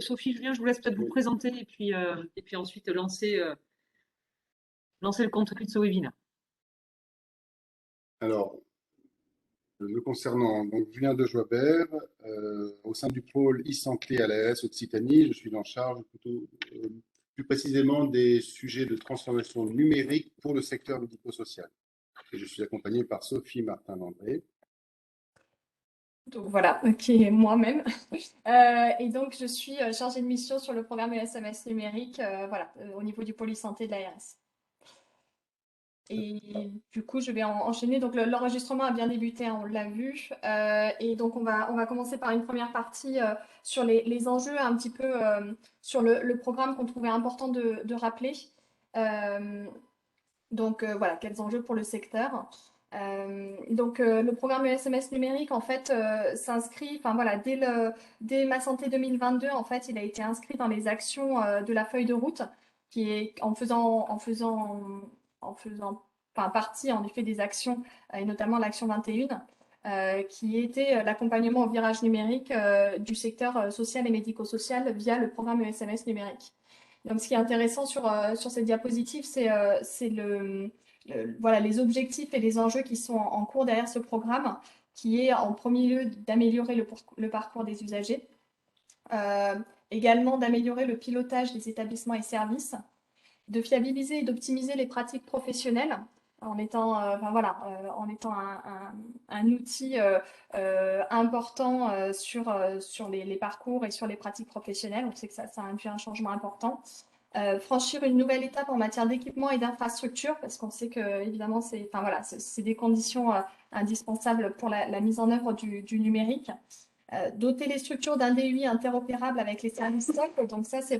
Sophie, Julien, je vous laisse peut-être vous présenter et puis ensuite lancer le contenu de ce webinaire. Alors, me concernant, donc Julien de Joibert, au sein du pôle e-santé à l'AS Occitanie, je suis en charge plutôt, plus précisément des sujets de transformation numérique pour le secteur médico-social. Et je suis accompagné par Sophie Martin-Landré. Donc voilà, qui est moi-même. Et donc je suis chargée de mission sur le programme SMS numérique, voilà, au niveau du pôle e-santé de l'ARS. Et du coup, je vais enchaîner. Donc, l'enregistrement a bien débuté, hein, on l'a vu. Et donc, on va commencer par une première partie sur les enjeux, un petit peu sur le programme qu'on trouvait important de rappeler. Voilà, quels enjeux pour le secteur. Le programme SMS numérique, en fait, s'inscrit, enfin voilà, dès Ma Santé 2022, en fait, il a été inscrit dans les actions de la feuille de route, qui est enfin, partie en effet des actions, et notamment l'action 21, qui était l'accompagnement au virage numérique du secteur social et médico-social via le programme SMS numérique. Donc, ce qui est intéressant sur cette diapositive, c'est voilà, les objectifs et les enjeux qui sont en cours derrière ce programme, qui est en premier lieu d'améliorer le parcours des usagers, également d'améliorer le pilotage des établissements et services, de fiabiliser et d'optimiser les pratiques professionnelles en étant, en étant un outil important sur les parcours et sur les pratiques professionnelles. On sait que ça induit un changement important. Franchir une nouvelle étape en matière d'équipement et d'infrastructure, parce qu'on sait que, évidemment, c'est des conditions indispensables pour la mise en œuvre du numérique. Doter les structures d'un DUI interopérable avec les services SOC. Donc ça, c'est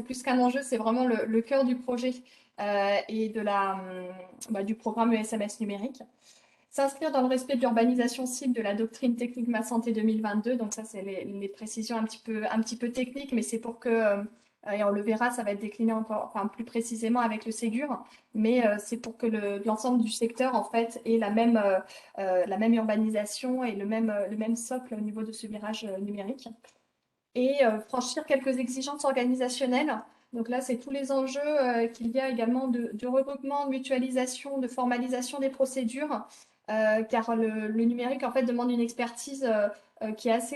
plus qu'un enjeu, c'est vraiment le cœur du projet et du programme SMS numérique. S'inscrire dans le respect de l'urbanisation cible de la doctrine technique Ma Santé 2022. Donc ça, c'est les précisions un petit peu techniques, mais c'est pour que, et on le verra, ça va être décliné encore, enfin, plus précisément avec le Ségur, mais c'est pour que l'ensemble du secteur, en fait, ait la même urbanisation et le même socle au niveau de ce virage numérique. Et franchir quelques exigences organisationnelles. Donc là, c'est tous les enjeux qu'il y a également de regroupement, de mutualisation, de formalisation des procédures, car le numérique, en fait, demande une expertise qui est assez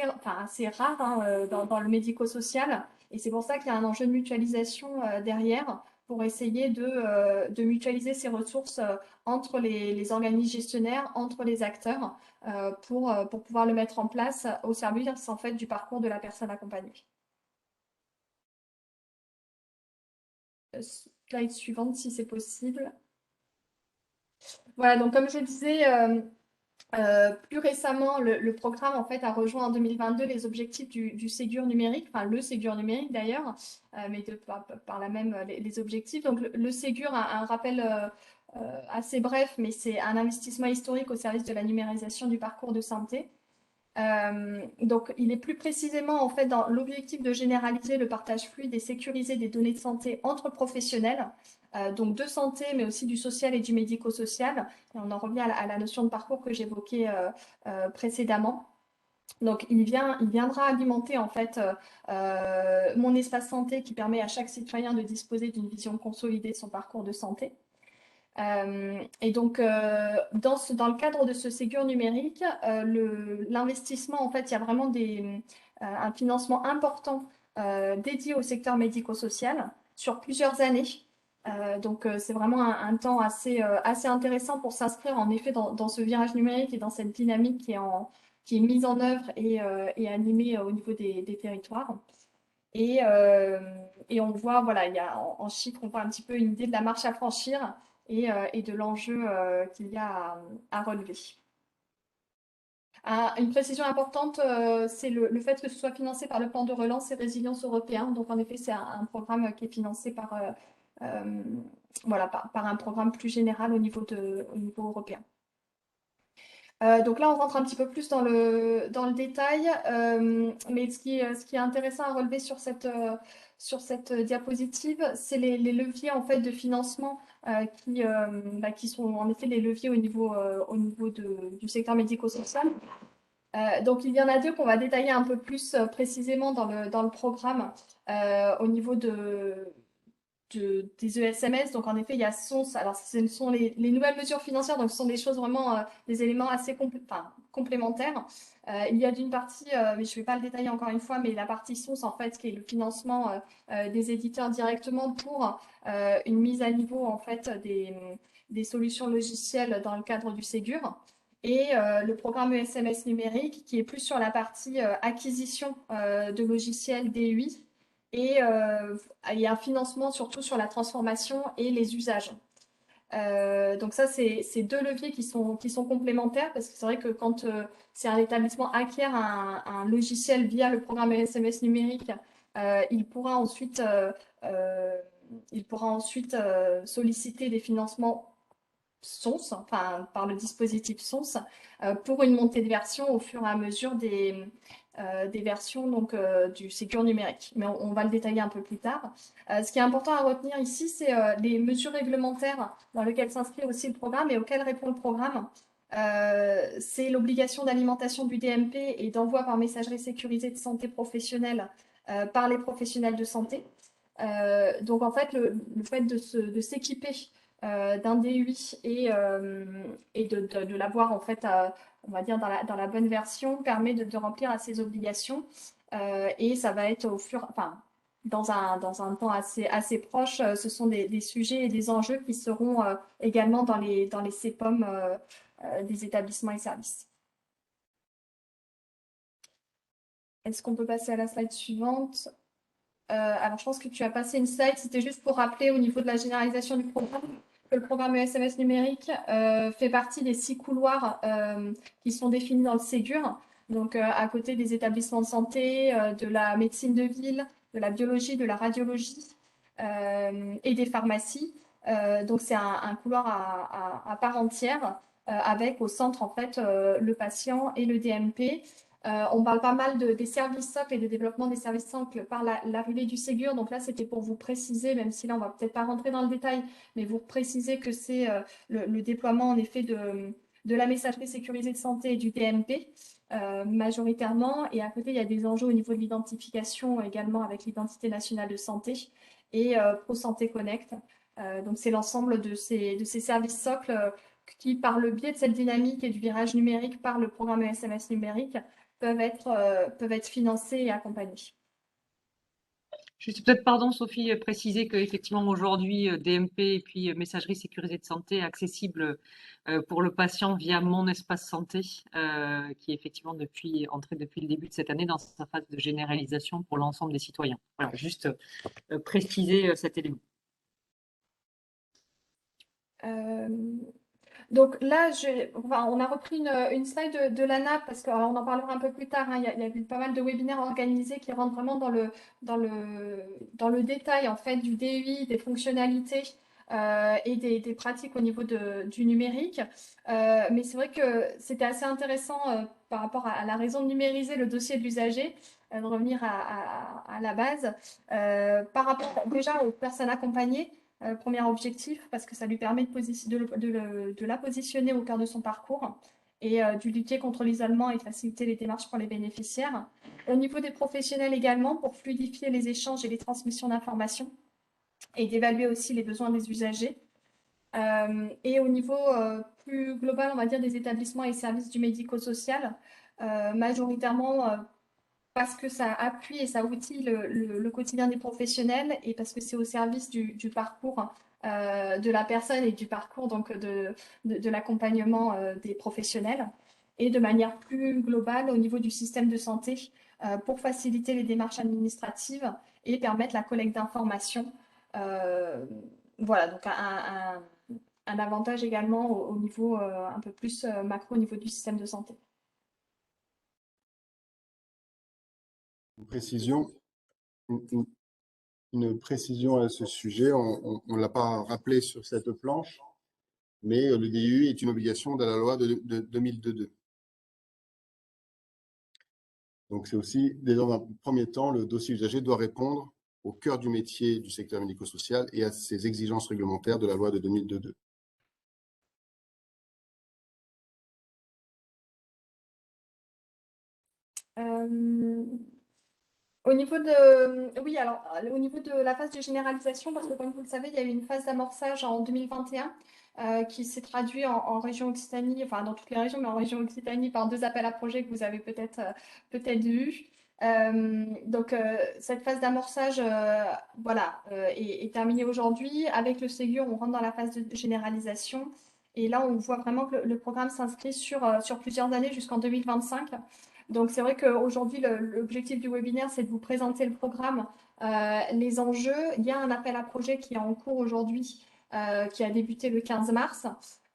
rare, hein, dans le médico-social. Et c'est pour ça qu'il y a un enjeu de mutualisation derrière, pour essayer de mutualiser ces ressources entre les organismes gestionnaires, entre les acteurs, pour pouvoir le mettre en place au service, en fait, du parcours de la personne accompagnée. Slide suivante, si c'est possible. Voilà, donc comme je disais, plus récemment, le programme, en fait, a rejoint en 2022 les objectifs du Ségur numérique, enfin le Ségur numérique d'ailleurs, mais par là même les objectifs. Donc le Ségur a un rappel assez bref, mais c'est un investissement historique au service de la numérisation du parcours de santé. Donc, il est plus précisément en fait dans l'objectif de généraliser le partage fluide et sécuriser des données de santé entre professionnels, donc de santé, mais aussi du social et du médico-social. Et on en revient à la notion de parcours que j'évoquais précédemment. Donc, il viendra alimenter en fait mon espace santé qui permet à chaque citoyen de disposer d'une vision consolidée de son parcours de santé. Et donc, dans le cadre de ce Ségur numérique, l'investissement, en fait, il y a vraiment un financement important dédié au secteur médico-social sur plusieurs années. Donc, c'est vraiment un temps assez intéressant pour s'inscrire, en effet, dans ce virage numérique et dans cette dynamique qui est mise en œuvre et animée au niveau des territoires. Et on voit, voilà, il y a en chiffres, on voit un petit peu une idée de la marche à franchir et de l'enjeu qu'il y a à relever. Une précision importante, c'est le fait que ce soit financé par le plan de relance et résilience européen. Donc, en effet, c'est un programme qui est financé voilà, par un programme plus général au niveau européen. Donc là, on rentre un petit peu plus dans le détail, mais ce qui est intéressant à relever sur cette diapositive, c'est les leviers en fait de financement qui sont en effet les leviers au niveau du secteur médico-social. Donc, il y en a deux qu'on va détailler un peu plus précisément dans le programme au niveau des ESMS. Donc, en effet, il y a SONS. Alors, ce sont les nouvelles mesures financières. Donc, ce sont des choses vraiment, des éléments assez complémentaires. Il y a d'une partie, mais je ne vais pas le détailler encore une fois, mais la partie SONS, en fait, qui est le financement des éditeurs directement pour une mise à niveau, en fait, des solutions logicielles dans le cadre du Ségur. Et le programme ESMS numérique, qui est plus sur la partie acquisition de logiciels DUI, et il y a un financement surtout sur la transformation et les usages. Donc ça, c'est deux leviers qui sont complémentaires, parce que c'est vrai que quand c'est un établissement acquiert un logiciel via le programme SMS numérique, il pourra ensuite, solliciter des financements SONS, enfin par le dispositif SONS, pour une montée de version au fur et à mesure des versions donc, du Ségur numérique. Mais on va le détailler un peu plus tard. Ce qui est important à retenir ici, c'est les mesures réglementaires dans lesquelles s'inscrit aussi le programme et auxquelles répond le programme. C'est l'obligation d'alimentation du DMP et d'envoi par messagerie sécurisée de santé professionnelle par les professionnels de santé. Donc en fait, le fait de s'équiper d'un DUI et de l'avoir en fait, on va dire dans la bonne version, permet de remplir à ses obligations. Et ça va être enfin, dans un temps assez proche, ce sont des sujets et des enjeux qui seront également dans les CEPOM des établissements et services. Est-ce qu'on peut passer à la slide suivante? Alors, je pense que tu as passé une slide, c'était juste pour rappeler au niveau de la généralisation du programme que le programme ESMS numérique fait partie des 6 couloirs qui sont définis dans le Ségur. Donc, à côté des établissements de santé, de la médecine de ville, de la biologie, de la radiologie et des pharmacies. Donc, c'est un couloir à part entière avec au centre, en fait, le patient et le DMP. On parle pas mal des services socles et de développement des services socles par l'arrivée du Ségur. Donc là, c'était pour vous préciser, même si là, on va peut-être pas rentrer dans le détail, mais vous préciser que c'est le déploiement, en effet, de la messagerie sécurisée de santé et du DMP, majoritairement. Et à côté, il y a des enjeux au niveau de l'identification également avec l'identité nationale de santé et ProSanté Connect. Donc, c'est l'ensemble de ces services socles qui, par le biais de cette dynamique et du virage numérique par le programme ESMS numérique, peuvent être financés et accompagnés. Juste peut-être, pardon Sophie, préciser qu'effectivement aujourd'hui, DMP et puis messagerie sécurisée de santé est accessible pour le patient via Mon Espace Santé, qui est effectivement entré depuis le début de cette année dans sa phase de généralisation pour l'ensemble des citoyens. Voilà, juste préciser cet élément. Donc là, on a repris une slide de l'ANAP parce qu'on en parlera un peu plus tard, hein. Il y a eu pas mal de webinaires organisés qui rentrent vraiment dans le détail en fait, du DUI, des fonctionnalités et des pratiques au niveau du numérique. Mais c'est vrai que c'était assez intéressant par rapport à la raison de numériser le dossier de l'usager, de revenir à la base, par rapport déjà aux personnes accompagnées. Premier objectif, parce que ça lui permet de la positionner au cœur de son parcours et de lutter contre l'isolement et de faciliter les démarches pour les bénéficiaires. Au niveau des professionnels également, pour fluidifier les échanges et les transmissions d'informations et d'évaluer aussi les besoins des usagers. Et au niveau plus global, on va dire, des établissements et services du médico-social, majoritairement parce que ça appuie et ça outille le quotidien des professionnels et parce que c'est au service du parcours de la personne et du parcours donc de l'accompagnement des professionnels et de manière plus globale au niveau du système de santé pour faciliter les démarches administratives et permettre la collecte d'informations. Voilà, donc un avantage également au niveau un peu plus macro au niveau du système de santé. Une précision à ce sujet, on ne l'a pas rappelé sur cette planche, mais le DUI est une obligation de la loi de 2002. Donc, c'est aussi, déjà dans un premier temps, le dossier usager doit répondre au cœur du métier du secteur médico-social et à ses exigences réglementaires de la loi de 2002. Au niveau de, oui, alors au niveau de la phase de généralisation, parce que comme vous le savez, il y a eu une phase d'amorçage en 2021 qui s'est traduit en région Occitanie, enfin dans toutes les régions, mais en région Occitanie par 2 appels à projets que vous avez peut-être vus. Donc cette phase d'amorçage, voilà, est terminée aujourd'hui. Avec le Ségur, on rentre dans la phase de généralisation. Et là, on voit vraiment que le programme s'inscrit sur plusieurs années jusqu'en 2025. Donc c'est vrai qu'aujourd'hui, l'objectif du webinaire, c'est de vous présenter le programme, les enjeux. Il y a un appel à projet qui est en cours aujourd'hui, qui a débuté le 15 mars.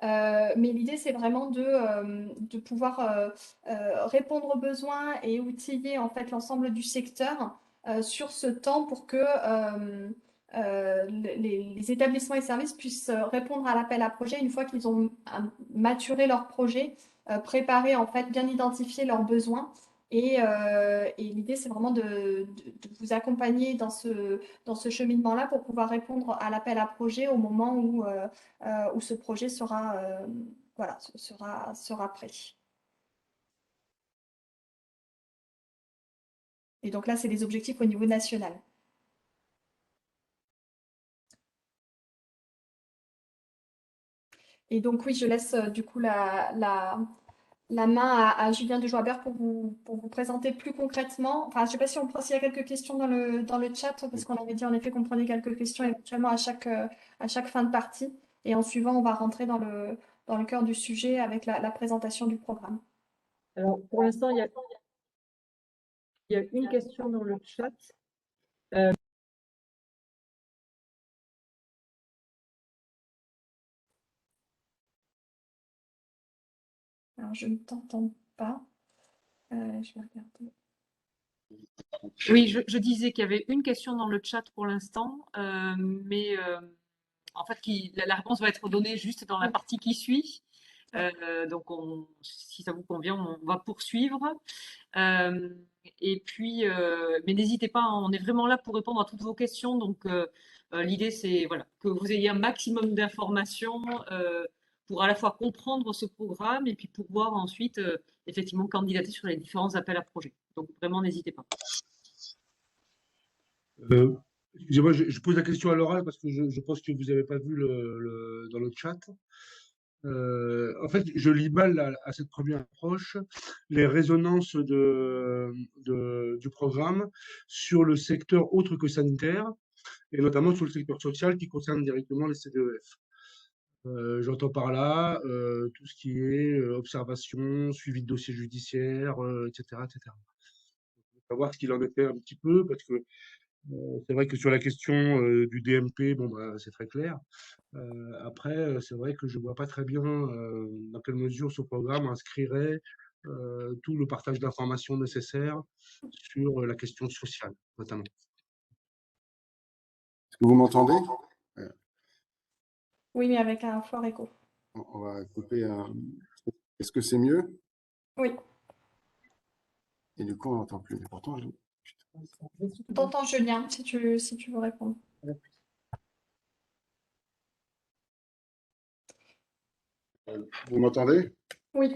Mais l'idée, c'est vraiment de pouvoir répondre aux besoins et outiller en fait l'ensemble du secteur sur ce temps pour que les établissements et services puissent répondre à l'appel à projet une fois qu'ils ont maturé leur projet, préparé en fait, bien identifier leurs besoins. Et l'idée, c'est vraiment de vous accompagner dans ce cheminement-là pour pouvoir répondre à l'appel à projet au moment où ce projet voilà, sera prêt. Et donc là, c'est des objectifs au niveau national. Et donc oui, je laisse du coup la main à Julien de Joibert pour vous présenter plus concrètement. Enfin, je ne sais pas si s'il y a quelques questions dans le chat, parce qu'on avait dit en effet qu'on prenait quelques questions éventuellement à chaque fin de partie. Et en suivant, on va rentrer dans le cœur du sujet avec la présentation du programme. Alors, pour l'instant, il y a une question dans le chat. Alors, je ne t'entends pas. Je vais regarder. Oui, je disais qu'il y avait une question dans le chat pour l'instant, mais en fait, la réponse va être donnée juste dans la partie qui suit. Donc, si ça vous convient, on va poursuivre. Et puis, mais n'hésitez pas, hein, on est vraiment là pour répondre à toutes vos questions. Donc, l'idée, c'est voilà, que vous ayez un maximum d'informations pour à la fois comprendre ce programme et puis pouvoir ensuite, effectivement, candidater sur les différents appels à projets. Donc, vraiment, n'hésitez pas. Excusez-moi, je pose la question à l'oral parce que je pense que vous n'avez pas vu dans le chat. En fait, je lis mal à cette première approche les résonances du programme sur le secteur autre que sanitaire et notamment sur le secteur social qui concerne directement les CDEF. J'entends par là tout ce qui est observation, suivi de dossiers judiciaires, etc., etc. Je veux savoir ce qu'il en était un petit peu parce que c'est vrai que sur la question du DMP, bon, bah, c'est très clair. Après, c'est vrai que je ne vois pas très bien dans quelle mesure ce programme inscrirait tout le partage d'informations nécessaires sur la question sociale, notamment. Est-ce que vous m'entendez? Oui, mais avec un fort écho. On va couper un... Est-ce que c'est mieux? Oui, Et du coup, on n'entend plus. Pourtant, t'entends Julien, si tu veux répondre. vous m'entendez? Oui.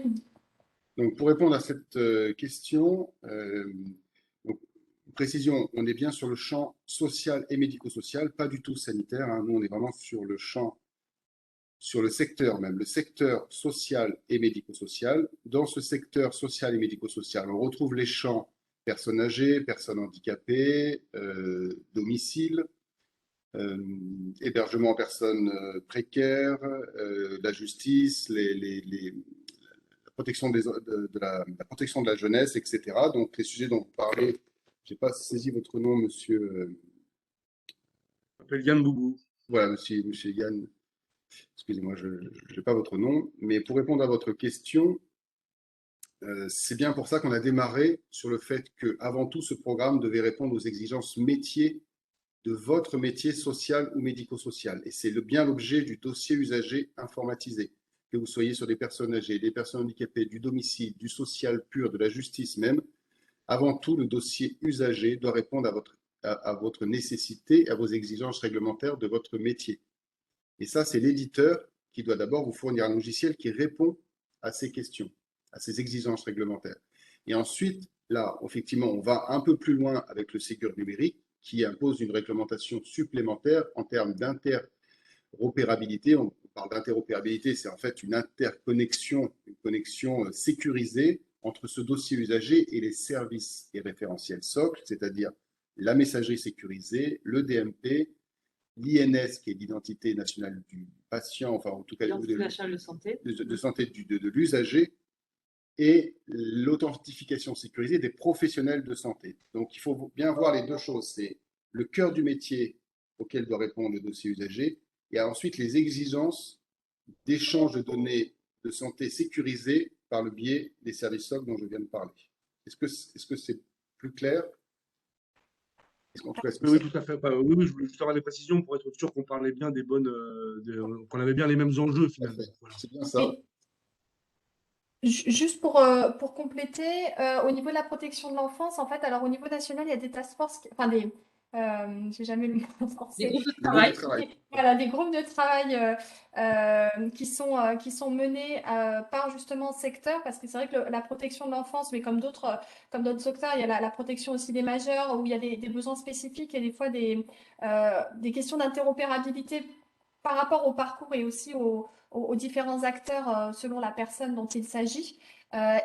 Donc, pour répondre à cette question, donc, précision, on est bien sur le champ social et médico-social, pas du tout sanitaire, hein. Nous, on est vraiment sur le champ, sur le secteur même, le secteur social et médico-social. Dans ce secteur social et médico-social, on retrouve les champs personnes âgées, personnes handicapées, domicile, hébergement en personnes précaires, la justice, la protection la protection de la jeunesse, etc. Donc, les sujets dont vous parlez, je n'ai pas saisi votre nom, monsieur. Je m'appelle Yann Boubou. Voilà, monsieur Yann. Excusez-moi, je n'ai pas votre nom. Mais pour répondre à votre question, c'est bien pour ça qu'on a démarré sur le fait que, avant tout, ce programme devait répondre aux exigences métiers de votre métier social ou médico-social. Et c'est bien l'objet du dossier usager informatisé. Que vous soyez sur des personnes âgées, des personnes handicapées, du domicile, du social pur, de la justice même, avant tout, le dossier usager doit répondre à votre nécessité, à vos exigences réglementaires de votre métier. Et ça, c'est l'éditeur qui doit d'abord vous fournir un logiciel qui répond à ces questions, à ces exigences réglementaires. Et ensuite, Là, effectivement, on va un peu plus loin avec le Ségur numérique qui impose une réglementation supplémentaire en termes d'interopérabilité. On parle d'interopérabilité, c'est en fait une interconnexion, une connexion sécurisée entre ce dossier usager et les services et référentiels socles, c'est-à-dire la messagerie sécurisée, le DMP, l'INS, qui est l'identité nationale du patient, enfin en tout cas L'identité nationale de santé. de santé de l'usager, et l'authentification sécurisée des professionnels de santé. Donc il faut bien voir les deux choses. C'est le cœur du métier auquel doit répondre le dossier usager, et ensuite les exigences d'échange de données de santé sécurisées par le biais des services SOC dont je viens de parler. Est-ce que c'est plus clair? En tout cas, Oui, oui, tout à fait. Oui, oui, je voulais juste avoir des précisions pour être sûr qu'on parlait bien des bonnes, qu'on avait bien les mêmes enjeux finalement. Voilà. C'est bien ça. Juste pour compléter, au niveau de la protection de l'enfance, en fait, alors au niveau national, il y a des task force, enfin j'ai jamais le mot en Des français. groupes de Le groupe de travail. travail. Voilà, des groupes de travail qui sont menés par justement secteur, parce que c'est vrai que la protection de l'enfance, mais comme d'autres secteurs, il y a la protection aussi des majeurs, où il y a des besoins spécifiques et des fois des questions d'interopérabilité par rapport au parcours et aussi aux différents acteurs selon la personne dont il s'agit.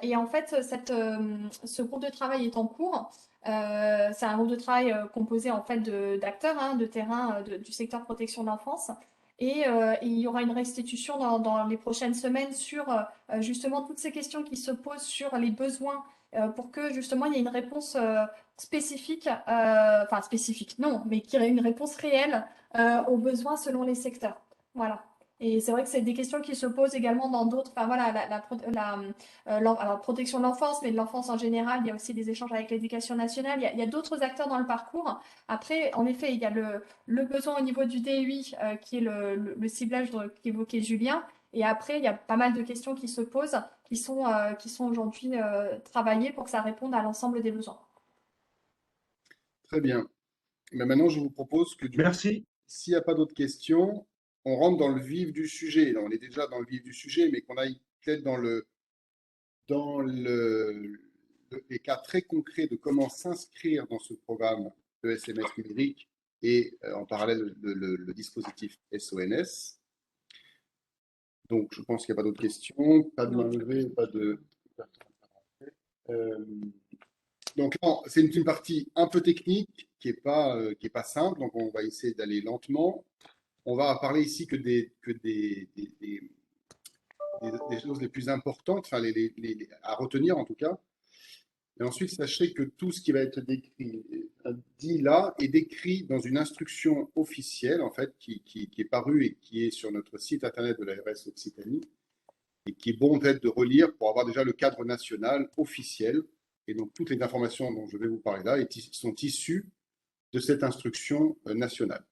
Et en fait, ce groupe de travail est en cours. C'est un groupe de travail composé en fait d'acteurs de terrain du secteur protection de l'enfance. Et il y aura une restitution dans les prochaines semaines sur justement toutes ces questions qui se posent sur les besoins pour que justement il y ait une réponse spécifique, enfin spécifique, non, mais qu'il y ait une réponse réelle aux besoins selon les secteurs. Voilà. Et c'est vrai que c'est des questions qui se posent également dans d'autres, enfin voilà, alors, protection de l'enfance, mais de l'enfance en général, il y a aussi des échanges avec l'éducation nationale, il y a d'autres acteurs dans le parcours. Après, en effet, il y a le besoin au niveau du DUI, qui est le ciblage qu'évoquait Julien. Et après, il y a pas mal de questions qui se posent, qui sont aujourd'hui travaillées pour que ça réponde à l'ensemble des besoins. Très bien. Mais maintenant, je vous propose que Merci. s'il n'y a pas d'autres questions, on rentre dans le vif du sujet. Là, on est déjà dans le vif du sujet, mais qu'on aille peut-être les cas très concrets de comment s'inscrire dans ce programme de SMS numérique et en parallèle le dispositif SONS. Donc, je pense qu'il n'y a pas d'autres questions, pas de main levée, pas de. Donc, c'est une partie un peu technique qui est pas simple, donc on va essayer d'aller lentement. On va parler ici que des choses les plus importantes, enfin à retenir en tout cas. Et ensuite, sachez que tout ce qui va être dit là est décrit dans une instruction officielle en fait qui est parue et qui est sur notre site internet de l'ARS Occitanie et qui est bon peut-être de relire pour avoir déjà le cadre national officiel. Et donc toutes les informations dont je vais vous parler là sont issues de cette instruction nationale.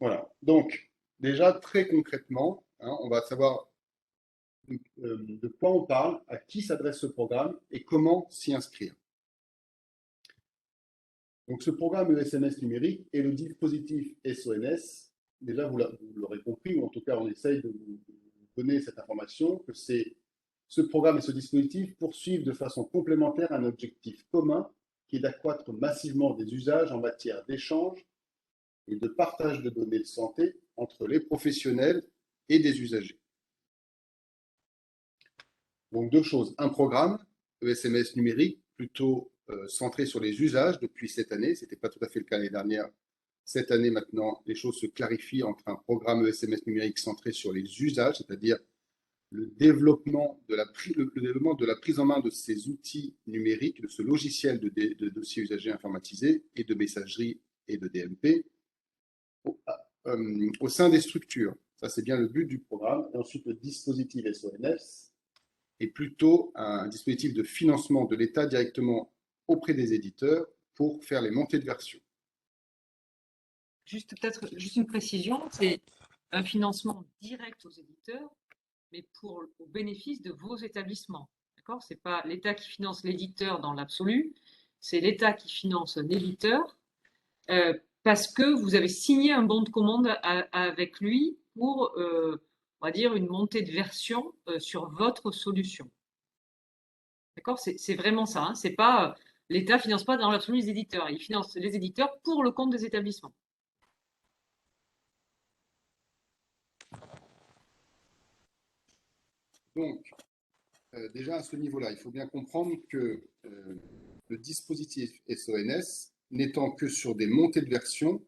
Voilà. Donc, déjà, très concrètement, on va savoir de quoi on parle, à qui s'adresse ce programme et comment s'y inscrire. Donc, ce programme SMS numérique et le dispositif SONS, déjà, vous l'aurez compris, ou en tout cas, on essaye de vous donner cette information, que ce programme et ce dispositif poursuivent de façon complémentaire un objectif commun qui est d'accroître massivement des usages en matière d'échange et de partage de données de santé entre les professionnels et des usagers. Donc deux choses, un programme SMS numérique plutôt centré sur les usages depuis cette année, ce n'était pas tout à fait le cas l'année dernière. Cette année maintenant, les choses se clarifient entre un programme SMS numérique centré sur les usages, c'est-à-dire le développement de la prise en main de ces outils numériques, de ce logiciel de dossier usager informatisé et de messagerie et de DMP, au sein des structures. Ça, c'est bien le but du programme. Et ensuite, le dispositif SONS est plutôt un dispositif de financement de l'État directement auprès des éditeurs pour faire les montées de version. Juste une précision, c'est un financement direct aux éditeurs, mais au bénéfice de vos établissements. D'accord ? Ce n'est pas l'État qui finance l'éditeur dans l'absolu, c'est l'État qui finance un éditeur parce que vous avez signé un bon de commande avec lui pour on va dire, une montée de version sur votre solution. D'accord? C'est vraiment ça, hein. C'est pas, l'État ne finance pas dans l'absolu les éditeurs. Il finance les éditeurs pour le compte des établissements. Donc, déjà à ce niveau-là, il faut bien comprendre que le dispositif SONS, n'étant que sur des montées de version,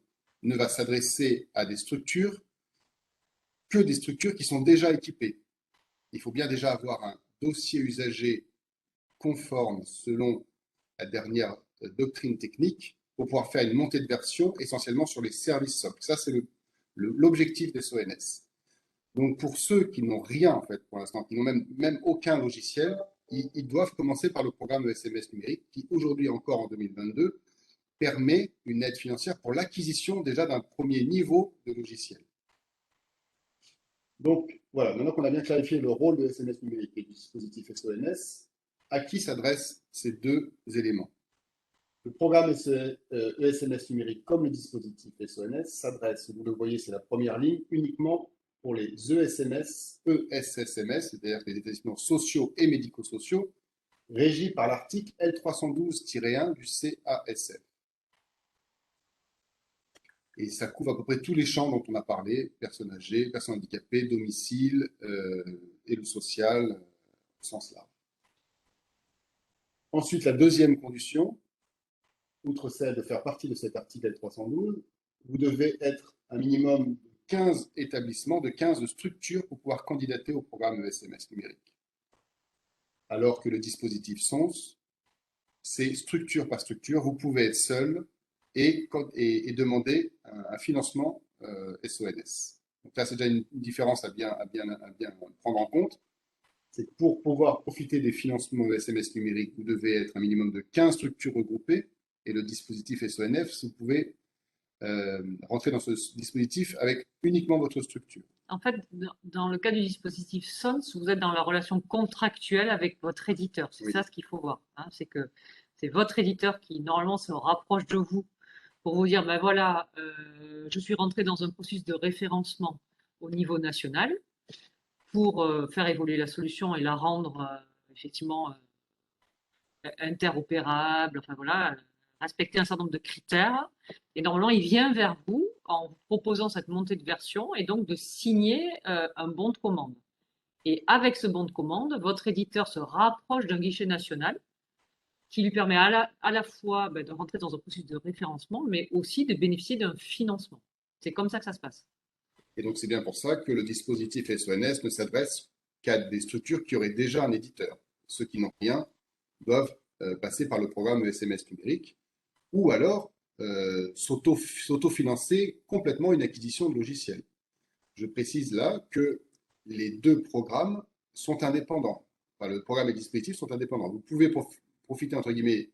ne va s'adresser à des structures que des structures qui sont déjà équipées. Il faut bien déjà avoir un dossier usager conforme selon la dernière doctrine technique pour pouvoir faire une montée de version essentiellement sur les services SOC. Ça, c'est l'objectif des SONS. Donc, pour ceux qui n'ont rien, en fait, pour l'instant, qui n'ont même aucun logiciel, ils doivent commencer par le programme SMS numérique qui, aujourd'hui encore en 2022, permet une aide financière pour l'acquisition déjà d'un premier niveau de logiciel. Donc, voilà, maintenant qu'on a bien clarifié le rôle de SMS numérique et du dispositif SONS, à qui s'adressent ces deux éléments? Le programme ESMS numérique comme le dispositif SONS s'adresse, vous le voyez, c'est la première ligne, uniquement pour les ESSMS, c'est-à-dire les établissements sociaux et médico-sociaux, régis par l'article L312-1 du CASF. Et ça couvre à peu près tous les champs dont on a parlé, personnes âgées, personnes handicapées, domicile et le social au sens large. Ensuite, la deuxième condition, outre celle de faire partie de cet article L312, vous devez être un minimum de 15 établissements, de 15 structures pour pouvoir candidater au programme ESMS numérique. Alors que le dispositif SONS, c'est structure par structure, vous pouvez être seul et demander un financement SONS. Donc là, c'est déjà une différence à bien prendre en compte. C'est que pour pouvoir profiter des financements SMS numériques, vous devez être un minimum de 15 structures regroupées et le dispositif SONF, vous pouvez rentrer dans ce dispositif avec uniquement votre structure. En fait, dans le cas du dispositif SONS, vous êtes dans la relation contractuelle avec votre éditeur. C'est ça ce qu'il faut voir, hein. C'est que c'est votre éditeur qui, normalement, se rapproche de vous pour vous dire, ben voilà, je suis rentré dans un processus de référencement au niveau national pour faire évoluer la solution et la rendre effectivement interopérable, enfin voilà, respecter un certain nombre de critères. Et normalement, il vient vers vous en vous proposant cette montée de version et donc de signer un bon de commande. Et avec ce bon de commande, votre éditeur se rapproche d'un guichet national qui lui permet à la fois de rentrer dans un processus de référencement, mais aussi de bénéficier d'un financement. C'est comme ça que ça se passe. Et donc, c'est bien pour ça que le dispositif SONS ne s'adresse qu'à des structures qui auraient déjà un éditeur. Ceux qui n'ont rien doivent passer par le programme SMS numérique ou alors s'autofinancer complètement une acquisition de logiciels. Je précise là que les deux programmes sont indépendants. Enfin, le programme et le dispositif sont indépendants. Vous pouvez profiter, entre guillemets,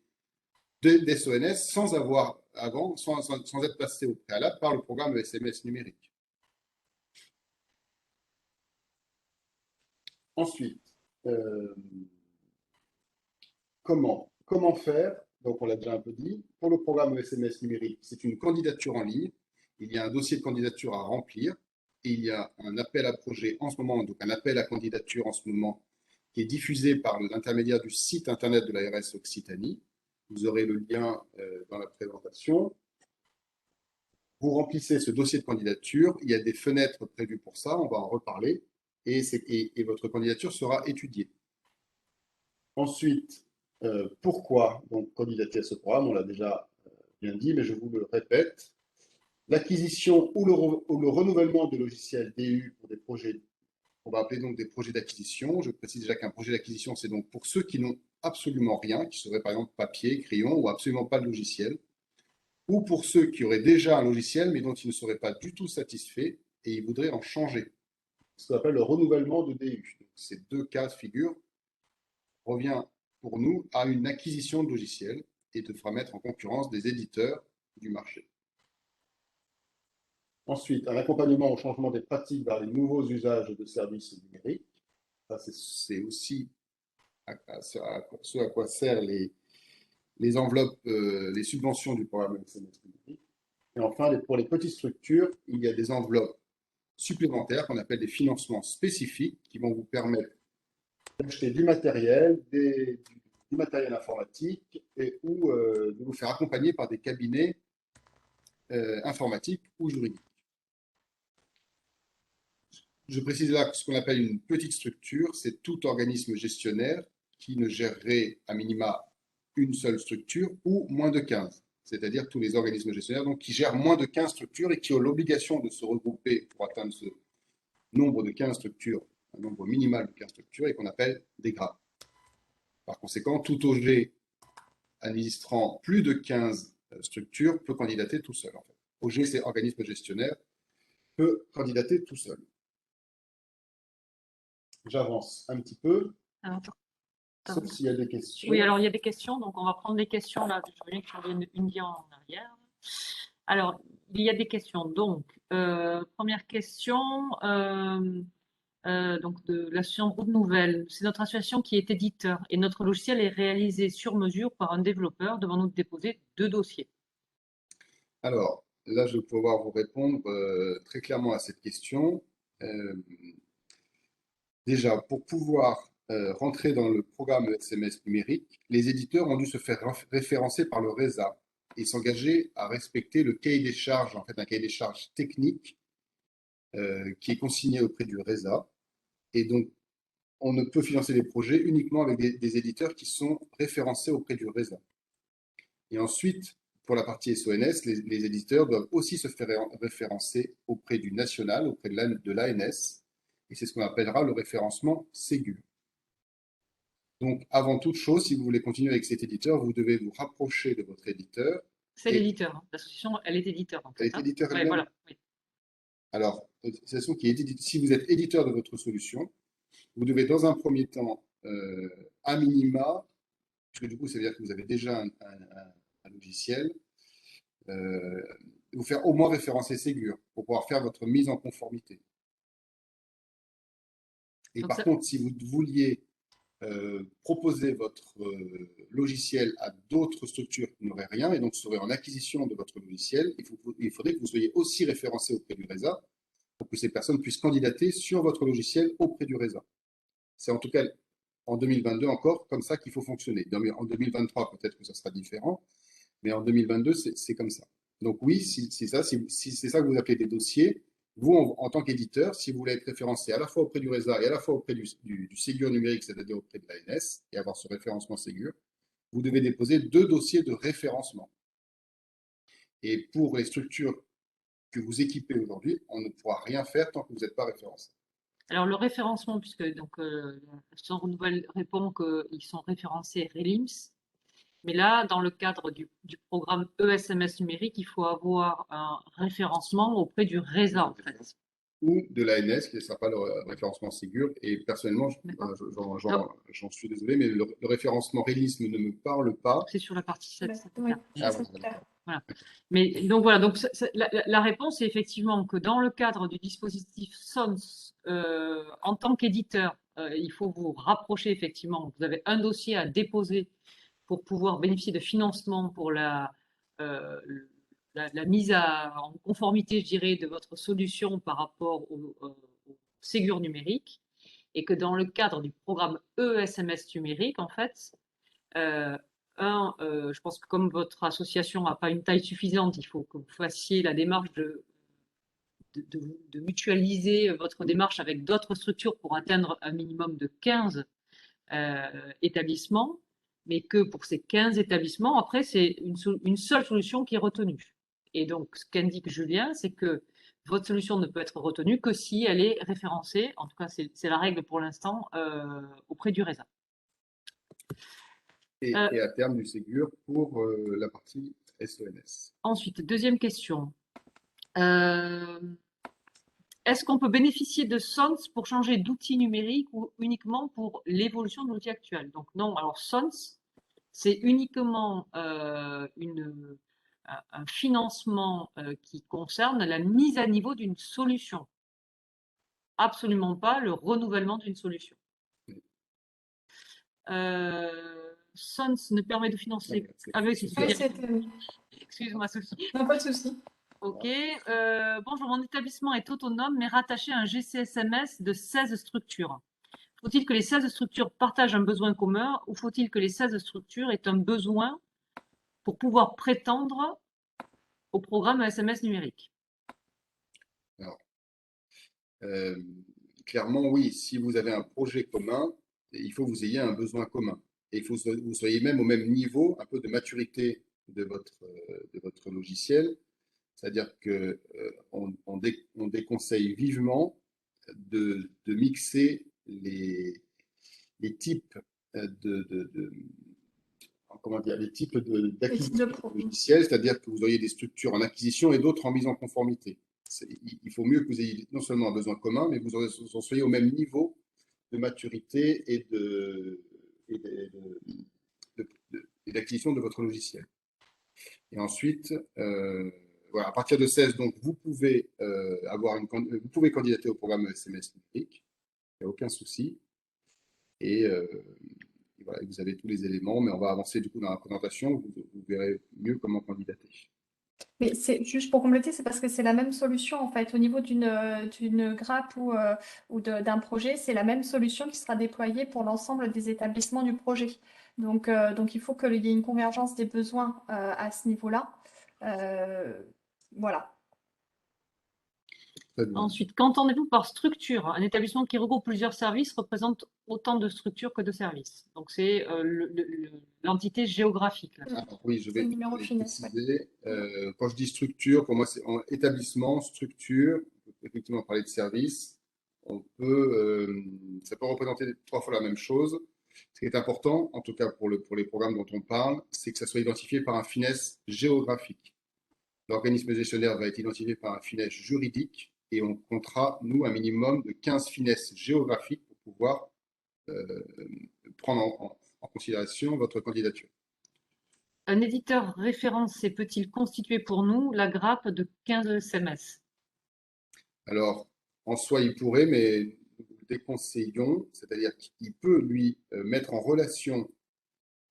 des SONS sans avoir avant, sans être passé au préalable par le programme SMS numérique. Ensuite, comment faire? Donc, on l'a déjà un peu dit. Pour le programme SMS numérique, c'est une candidature en ligne. Il y a un dossier de candidature à remplir. Et il y a un appel à projet en ce moment, donc un appel à candidature en ce moment, qui est diffusé par l'intermédiaire du site internet de l'ARS Occitanie. Vous aurez le lien dans la présentation. Vous remplissez ce dossier de candidature. Il y a des fenêtres prévues pour ça. On va en reparler. Et votre candidature sera étudiée. Ensuite, pourquoi donc candidater à ce programme? On l'a déjà bien dit, mais je vous le répète. L'acquisition ou le renouvellement de logiciels DU pour des projets, on va appeler donc des projets d'acquisition. Je précise déjà qu'un projet d'acquisition, c'est donc pour ceux qui n'ont absolument rien, qui seraient par exemple papier, crayon ou absolument pas de logiciel, ou pour ceux qui auraient déjà un logiciel mais dont ils ne seraient pas du tout satisfaits et ils voudraient en changer. Ce qu'on appelle le renouvellement de DU. Donc, ces deux cas de figure revient pour nous à une acquisition de logiciels et te fera mettre en concurrence des éditeurs du marché. Ensuite, un accompagnement au changement des pratiques vers les nouveaux usages de services numériques. Ça, c'est aussi ce à quoi servent les enveloppes, les subventions du programme SMS numérique. Et enfin, pour les petites structures, il y a des enveloppes supplémentaires qu'on appelle des financements spécifiques qui vont vous permettre d'acheter du matériel, du matériel informatique ou de vous faire accompagner par des cabinets informatiques ou juridiques. Je précise là ce qu'on appelle une petite structure, c'est tout organisme gestionnaire qui ne gérerait à minima une seule structure ou moins de 15, c'est-à-dire tous les organismes gestionnaires donc, qui gèrent moins de 15 structures et qui ont l'obligation de se regrouper pour atteindre ce nombre de 15 structures, un nombre minimal de 15 structures et qu'on appelle des GRAP. Par conséquent, tout OG administrant plus de 15 structures peut candidater tout seul. En fait. OG, c'est organisme gestionnaire, peut candidater tout seul. J'avance un petit peu, Alors, sauf s'il y a des questions. oui, alors il y a des questions, donc on va prendre les questions là. Je veux bien que tu reviennes une vie en arrière. Alors, il y a des questions. Donc, première question, donc de l'association Route Nouvelle. C'est notre association qui est éditeur et notre logiciel est réalisé sur mesure par un développeur. Devons-nous déposer 2 dossiers? Alors, là, je vais pouvoir vous répondre très clairement à cette question. Déjà, pour pouvoir rentrer dans le programme SMS numérique, les éditeurs ont dû se faire référencer par le RESA et s'engager à respecter le cahier des charges, en fait un cahier des charges technique qui est consigné auprès du RESA. Et donc, on ne peut financer des projets uniquement avec des éditeurs qui sont référencés auprès du RESA. Et ensuite, pour la partie SONS, les éditeurs doivent aussi se faire référencer auprès du national, auprès de l'ANS, et c'est ce qu'on appellera le référencement Ségur. Donc, avant toute chose, si vous voulez continuer avec cet éditeur, vous devez vous rapprocher de votre éditeur. C'est l'éditeur. Hein. L'association, elle est éditeur. En fait, elle est éditeur elle-même. Voilà. Oui. Alors, l'association qui est si vous êtes éditeur de votre solution, vous devez dans un premier temps, à minima, parce que du coup, ça veut dire que vous avez déjà un logiciel, vous faire au moins référencer Ségur pour pouvoir faire votre mise en conformité. Et donc par contre, si vous vouliez proposer votre logiciel à d'autres structures qui n'auraient rien et donc seraient en acquisition de votre logiciel, il faudrait que vous soyez aussi référencé auprès du RESA pour que ces personnes puissent candidater sur votre logiciel auprès du RESA. C'est en tout cas en 2022 encore comme ça qu'il faut fonctionner. En 2023, peut-être que ça sera différent, mais en 2022, c'est comme ça. Donc oui, si c'est ça que vous appelez des dossiers, vous, en tant qu'éditeur, si vous voulez être référencé à la fois auprès du RESA et à la fois auprès du Ségur numérique, c'est-à-dire auprès de l'ANS, et avoir ce référencement Ségur, vous devez déposer 2 dossiers de référencement. Et pour les structures que vous équipez aujourd'hui, on ne pourra rien faire tant que vous n'êtes pas référencé. Alors, le référencement, puisque donc, l'association Route Nouvelle répond qu'ils sont référencés RELIMS, mais là, dans le cadre du programme ESMS numérique, il faut avoir un référencement auprès du RESA, en fait. Ou de l'ANS, qui ne sera pas le référencement Ségur. Et personnellement, j'en suis désolé, mais le référencement réalisme ne me parle pas. C'est sur la partie 7. Oui, voilà. Mais donc voilà, donc la réponse est effectivement que dans le cadre du dispositif SONS, en tant qu'éditeur, il faut vous rapprocher effectivement. Vous avez un dossier à déposer pour pouvoir bénéficier de financement pour la mise en conformité, je dirais, de votre solution par rapport au Ségur numérique, et que dans le cadre du programme ESMS numérique, en fait, je pense que comme votre association n'a pas une taille suffisante, il faut que vous fassiez la démarche de mutualiser votre démarche avec d'autres structures pour atteindre un minimum de 15 établissements, mais que pour ces 15 établissements, après, c'est une seule solution qui est retenue. Et donc, ce qu'indique Julien, c'est que votre solution ne peut être retenue que si elle est référencée, en tout cas, c'est la règle pour l'instant, auprès du RESA. Et à terme du Ségur pour la partie SONS. Ensuite, deuxième question. Est-ce qu'on peut bénéficier de SONS pour changer d'outil numérique ou uniquement pour l'évolution de l'outil actuel? Donc non, alors SONS, c'est uniquement un financement qui concerne la mise à niveau d'une solution. Absolument pas le renouvellement d'une solution. SONS ne permet de financer. Excuse-moi, Sophie. Excuse-moi, Sophie. Non, pas de souci. Ok. Bonjour, mon établissement est autonome mais rattaché à un GCSMS de 16 structures. Faut-il que les 16 structures partagent un besoin commun ou faut-il que les 16 structures aient un besoin pour pouvoir prétendre au programme SMS numérique? Alors, euh, clairement, oui, si vous avez un projet commun, il faut que vous ayez un besoin commun. Et il faut que vous soyez même au même niveau, un peu de maturité de votre logiciel. C'est-à-dire que on déconseille vivement de mixer les types comment dire, les types Les types de d'acquisition pro. logicielle, c'est-à-dire que vous auriez des structures en acquisition et d'autres en mise en conformité. Il faut mieux que vous ayez non seulement un besoin commun, mais que vous en soyez au même niveau de maturité et d'acquisition de votre logiciel. Et ensuite, voilà, à partir de 16, donc, vous pouvez, vous pouvez candidater au programme SMS numérique, il n'y a aucun souci. Et, voilà, vous avez tous les éléments, mais on va avancer du coup dans la présentation, vous verrez mieux comment candidater. Mais c'est juste pour compléter, c'est parce que c'est la même solution en fait. Au niveau d'une grappe ou d'un projet, c'est la même solution qui sera déployée pour l'ensemble des établissements du projet. Donc il faut qu'il y ait une convergence des besoins à ce niveau-là. Voilà. Très bien. Ensuite, qu'entendez-vous par structure? Un établissement qui regroupe plusieurs services représente autant de structures que de services. Donc, c'est l'entité géographique. Là. Alors, oui, C'est le numéro finesse, ouais. préciser. Quand je dis structure, pour moi, c'est en établissement, structure, on peut effectivement parler de service. Ça peut représenter 3 fois la même chose. Ce qui est important, en tout cas pour les programmes dont on parle, c'est que ça soit identifié par un finesse géographique. L'organisme gestionnaire va être identifié par un finesse juridique et on comptera, nous, un minimum de 15 finesses géographiques pour pouvoir prendre en considération votre candidature. Un éditeur référencé peut-il constituer pour nous la grappe de 15 SMS? Alors, en soi, il pourrait, mais nous le déconseillons, c'est-à-dire qu'il peut, lui, mettre en relation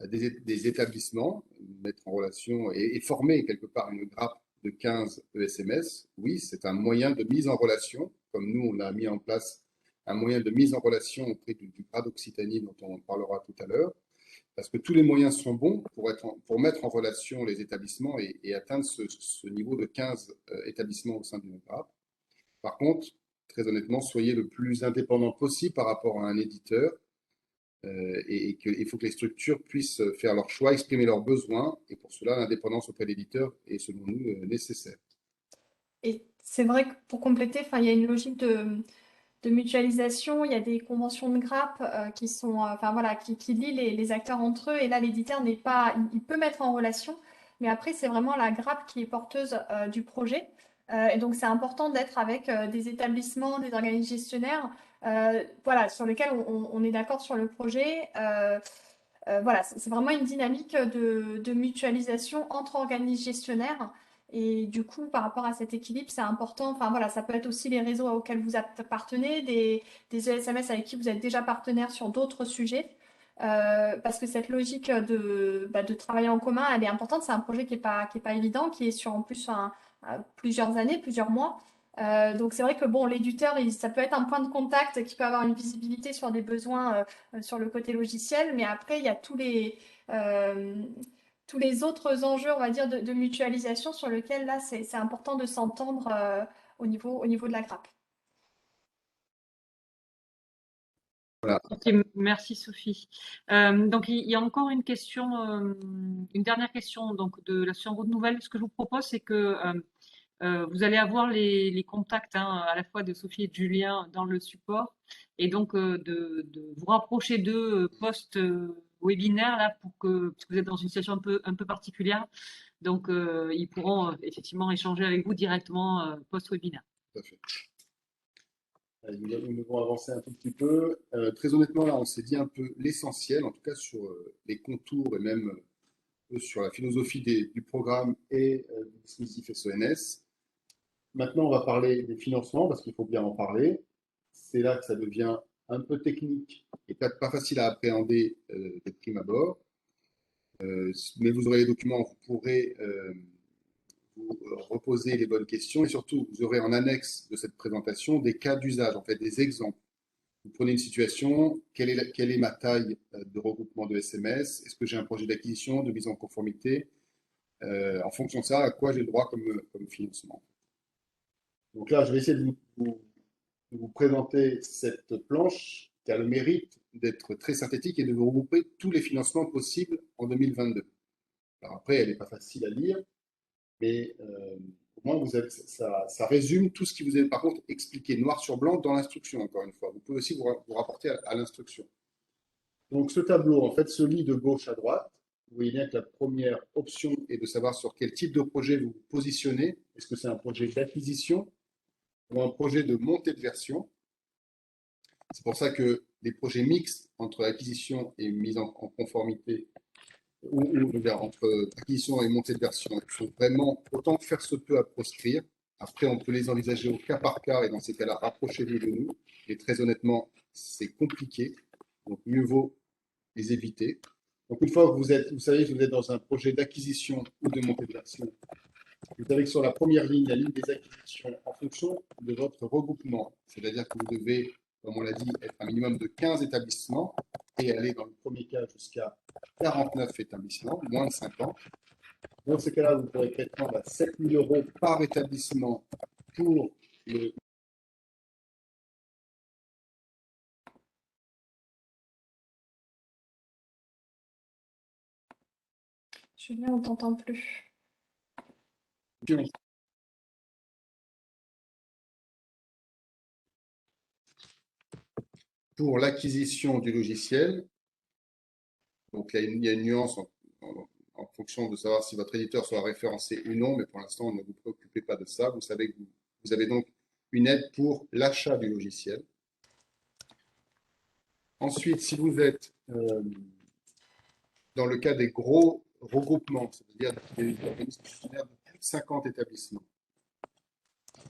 des établissements, mettre en relation et former quelque part une grappe de 15 ESMS. Oui, c'est un moyen de mise en relation, comme nous, on a mis en place un moyen de mise en relation auprès du grade Occitanie dont on parlera tout à l'heure, parce que tous les moyens sont bons pour mettre en relation les établissements et atteindre ce niveau de 15 établissements au sein d'une grappe. Par contre, très honnêtement, soyez le plus indépendant possible par rapport à un éditeur et qu'il faut que les structures puissent faire leurs choix, exprimer leurs besoins, et pour cela, l'indépendance auprès de l'éditeur est, selon nous, nécessaire. Et c'est vrai que pour compléter, il y a une logique de mutualisation, il y a des conventions de grappe qui sont, enfin voilà, qui lient les acteurs entre eux. Et là, l'éditeur n'est pas, il peut mettre en relation, mais après, c'est vraiment la grappe qui est porteuse du projet. Et donc, c'est important d'être avec des établissements, des organismes gestionnaires, voilà, sur lesquels on est d'accord sur le projet. Voilà, c'est vraiment une dynamique de mutualisation entre organismes gestionnaires. Et du coup, par rapport à cet équilibre, c'est important. Enfin voilà, ça peut être aussi les réseaux auxquels vous appartenez, des ESMS avec qui vous êtes déjà partenaire sur d'autres sujets. Parce que cette logique de travailler en commun, elle est importante. C'est un projet qui est pas évident, qui est sur en plus plusieurs années, plusieurs mois. Donc c'est vrai que bon, l'éditeur, ça peut être un point de contact qui peut avoir une visibilité sur des besoins sur le côté logiciel, mais après il y a euh, tous les autres enjeux, on va dire, de mutualisation sur lesquels là c'est important de s'entendre au niveau de la grappe. Voilà. Ok, merci Sophie. Donc il y a encore une question, une dernière question donc de l'association Route Nouvelle. Ce que je vous propose, c'est que vous allez avoir les contacts à la fois de Sophie et de Julien dans le support et donc de vous rapprocher d'eux post-webinaire là parce que vous êtes dans une situation un peu particulière. Donc ils pourront effectivement échanger avec vous directement post-webinaire. Tout à fait. Allez, nous devons avancer un tout petit peu. Très honnêtement, là, on s'est dit un peu l'essentiel, en tout cas sur les contours et même sur la philosophie du programme et du dispositif SONS. Maintenant, on va parler des financements parce qu'il faut bien en parler. C'est là que ça devient un peu technique et peut-être pas facile à appréhender de prime abord. Mais vous aurez les documents, vous pourrez vous reposez les bonnes questions et surtout, vous aurez en annexe de cette présentation des cas d'usage, en fait, des exemples. Vous prenez une situation, quelle est ma taille de regroupement de SMS? Est-ce que j'ai un projet d'acquisition, de mise en conformité? En fonction de ça, à quoi j'ai le droit comme financement? Donc là, je vais essayer de vous présenter cette planche qui a le mérite d'être très synthétique et de vous regrouper tous les financements possibles en 2022. Alors après, elle n'est pas facile à lire, mais au moins, ça résume tout ce qui vous est par contre expliqué noir sur blanc dans l'instruction, encore une fois. Vous pouvez aussi vous rapporter à l'instruction. Donc ce tableau, en fait, se lit de gauche à droite. Vous voyez bien que la première option est de savoir sur quel type de projet vous vous positionnez. Est-ce que c'est un projet d'acquisition ou un projet de montée de version? C'est pour ça que les projets mixtes entre acquisition et mise en conformité, ou entre acquisition et montée de version, il faut vraiment autant faire se peut à proscrire. Après, on peut les envisager au cas par cas, et dans ces cas-là, rapprochez-vous de nous. Et très honnêtement, c'est compliqué, donc mieux vaut les éviter. Donc une fois que vous savez que vous êtes dans un projet d'acquisition ou de montée de version, vous savez que sur la première ligne, la ligne des acquisitions, en fonction de votre regroupement, c'est-à-dire que vous devez, comme on l'a dit, être un minimum de 15 établissements et aller dans le premier cas jusqu'à 49 établissements, moins de 50. Dans ce cas-là, vous pourrez prétendre à 7 000 € par établissement pour le. Julien, on t'entend plus. Pour l'acquisition du logiciel, donc il y a une nuance en fonction de savoir si votre éditeur sera référencé ou non, mais pour l'instant, ne vous préoccupez pas de ça. Vous savez que vous avez donc une aide pour l'achat du logiciel. Ensuite, si vous êtes dans le cas des gros regroupements, c'est-à-dire des organismes gestionnaires de plus de 50 établissements,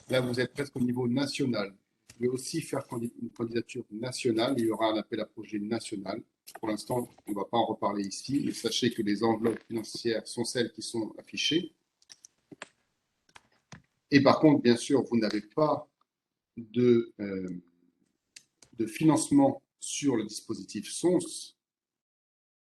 là, vous êtes presque au niveau national. Vous pouvez aussi faire une candidature nationale. Il y aura un appel à projet national. Pour l'instant, on ne va pas en reparler ici, mais sachez que les enveloppes financières sont celles qui sont affichées. Et par contre, bien sûr, vous n'avez pas de financement sur le dispositif SONS,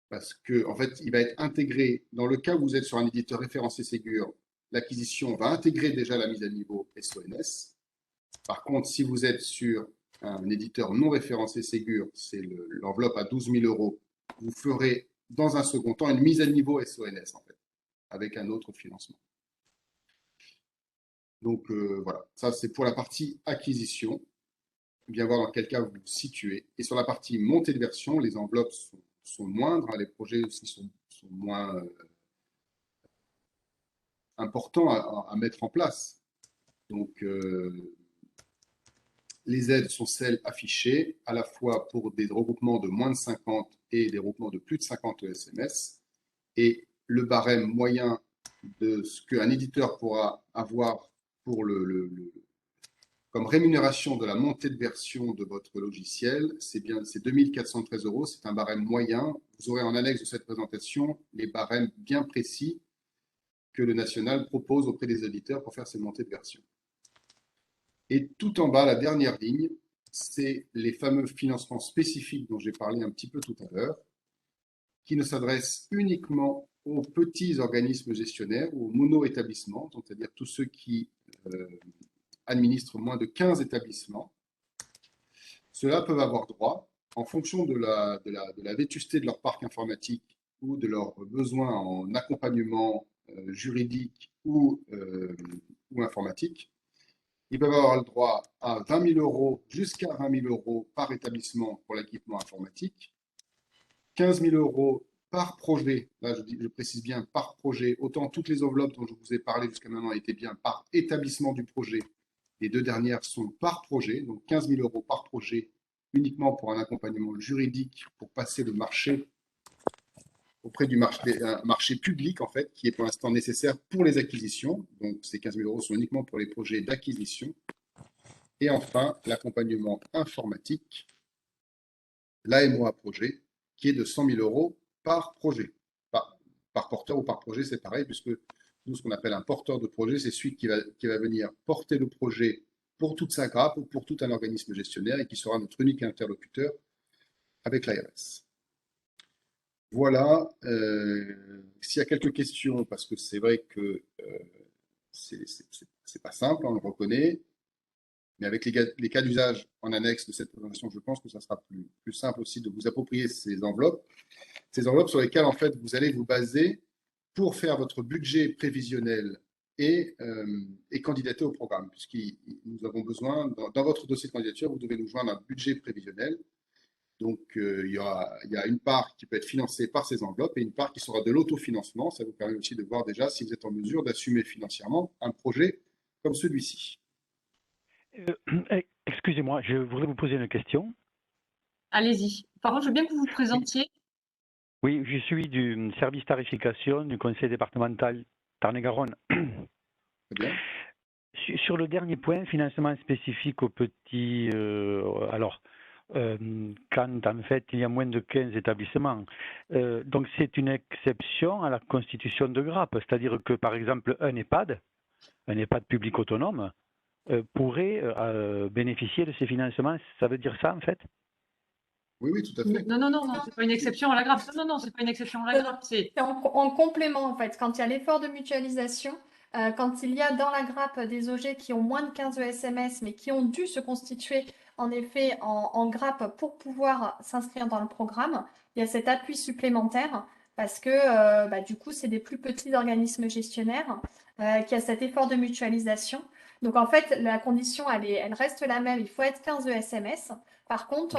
parce que en fait, il va être intégré, dans le cas où vous êtes sur un éditeur référencé Ségur, l'acquisition va intégrer déjà la mise à niveau SONS. Par contre, si vous êtes sur un éditeur non référencé Ségur, c'est l'enveloppe à 12 000 €, vous ferez dans un second temps une mise à niveau SONS, en fait, avec un autre financement. Donc voilà, ça c'est pour la partie acquisition. Bien voir dans quel cas vous vous situez. Et sur la partie montée de version, les enveloppes sont moindres, hein, les projets aussi sont moins importants à mettre en place. Donc, les aides sont celles affichées, à la fois pour des regroupements de moins de 50 et des regroupements de plus de 50 SMS. Et le barème moyen de ce qu'un éditeur pourra avoir pour comme rémunération de la montée de version de votre logiciel, c'est 2 413 €. C'est un barème moyen. Vous aurez en annexe de cette présentation les barèmes bien précis que le national propose auprès des auditeurs pour faire ces montées de version. Et tout en bas, la dernière ligne, c'est les fameux financements spécifiques dont j'ai parlé un petit peu tout à l'heure, qui ne s'adressent uniquement aux petits organismes gestionnaires ou aux mono-établissements, c'est-à-dire tous ceux qui administrent moins de 15 établissements. Ceux-là peuvent avoir droit, en fonction de la vétusté de leur parc informatique ou de leurs besoins en accompagnement juridique ou informatique, ils peuvent avoir le droit à 20 000 €, jusqu'à 20 000 € par établissement pour l'équipement informatique, 15 000 € par projet, là je précise bien par projet, autant toutes les enveloppes dont je vous ai parlé jusqu'à maintenant étaient bien par établissement du projet, les deux dernières sont par projet, donc 15 000 € par projet uniquement pour un accompagnement juridique pour passer le marché auprès du marché public, en fait, qui est pour l'instant nécessaire pour les acquisitions. Donc, ces 15 000 € sont uniquement pour les projets d'acquisition. Et enfin, l'accompagnement informatique, l'AMOA projet, qui est de 100 000 € par projet. Par porteur ou par projet, c'est pareil, puisque Nous, ce qu'on appelle un porteur de projet, c'est celui qui va venir porter le projet pour toute sa grappe ou pour tout un organisme gestionnaire et qui sera notre unique interlocuteur avec l'ARS. Voilà, s'il y a quelques questions, parce que c'est vrai que c'est pas simple, on le reconnaît, mais avec les cas d'usage en annexe de cette présentation, je pense que ça sera plus simple aussi de vous approprier ces enveloppes sur lesquelles en fait vous allez vous baser pour faire votre budget prévisionnel et candidater au programme, puisque nous avons besoin, dans votre dossier de candidature, vous devez nous joindre un budget prévisionnel. Donc, il y a une part qui peut être financée par ces enveloppes et une part qui sera de l'autofinancement. Ça vous permet aussi de voir déjà si vous êtes en mesure d'assumer financièrement un projet comme celui-ci. Excusez-moi, je voudrais vous poser une question. Allez-y. Par contre, je veux bien que vous vous présentiez. Oui, je suis du service tarification du conseil départemental Tarn-et-Garonne. Très bien. Sur le dernier point, financement spécifique aux petits, quand en fait il y a moins de 15 établissements. Donc c'est une exception à la constitution de grappe, c'est-à-dire que par exemple un EHPAD public autonome, pourrait bénéficier de ces financements. Ça veut dire ça en fait? Oui, tout à fait. Non, c'est pas une exception à la grappe. Non, c'est pas une exception à la grappe. C'est en complément, en fait. Quand il y a l'effort de mutualisation, quand il y a dans la grappe des OG qui ont moins de 15 ESMS, mais qui ont dû se constituer, en effet, en grappe pour pouvoir s'inscrire dans le programme, il y a cet appui supplémentaire parce que, du coup, c'est des plus petits organismes gestionnaires qui a cet effort de mutualisation. Donc, en fait, la condition, elle reste la même. Il faut être 15 ESMS. Par contre,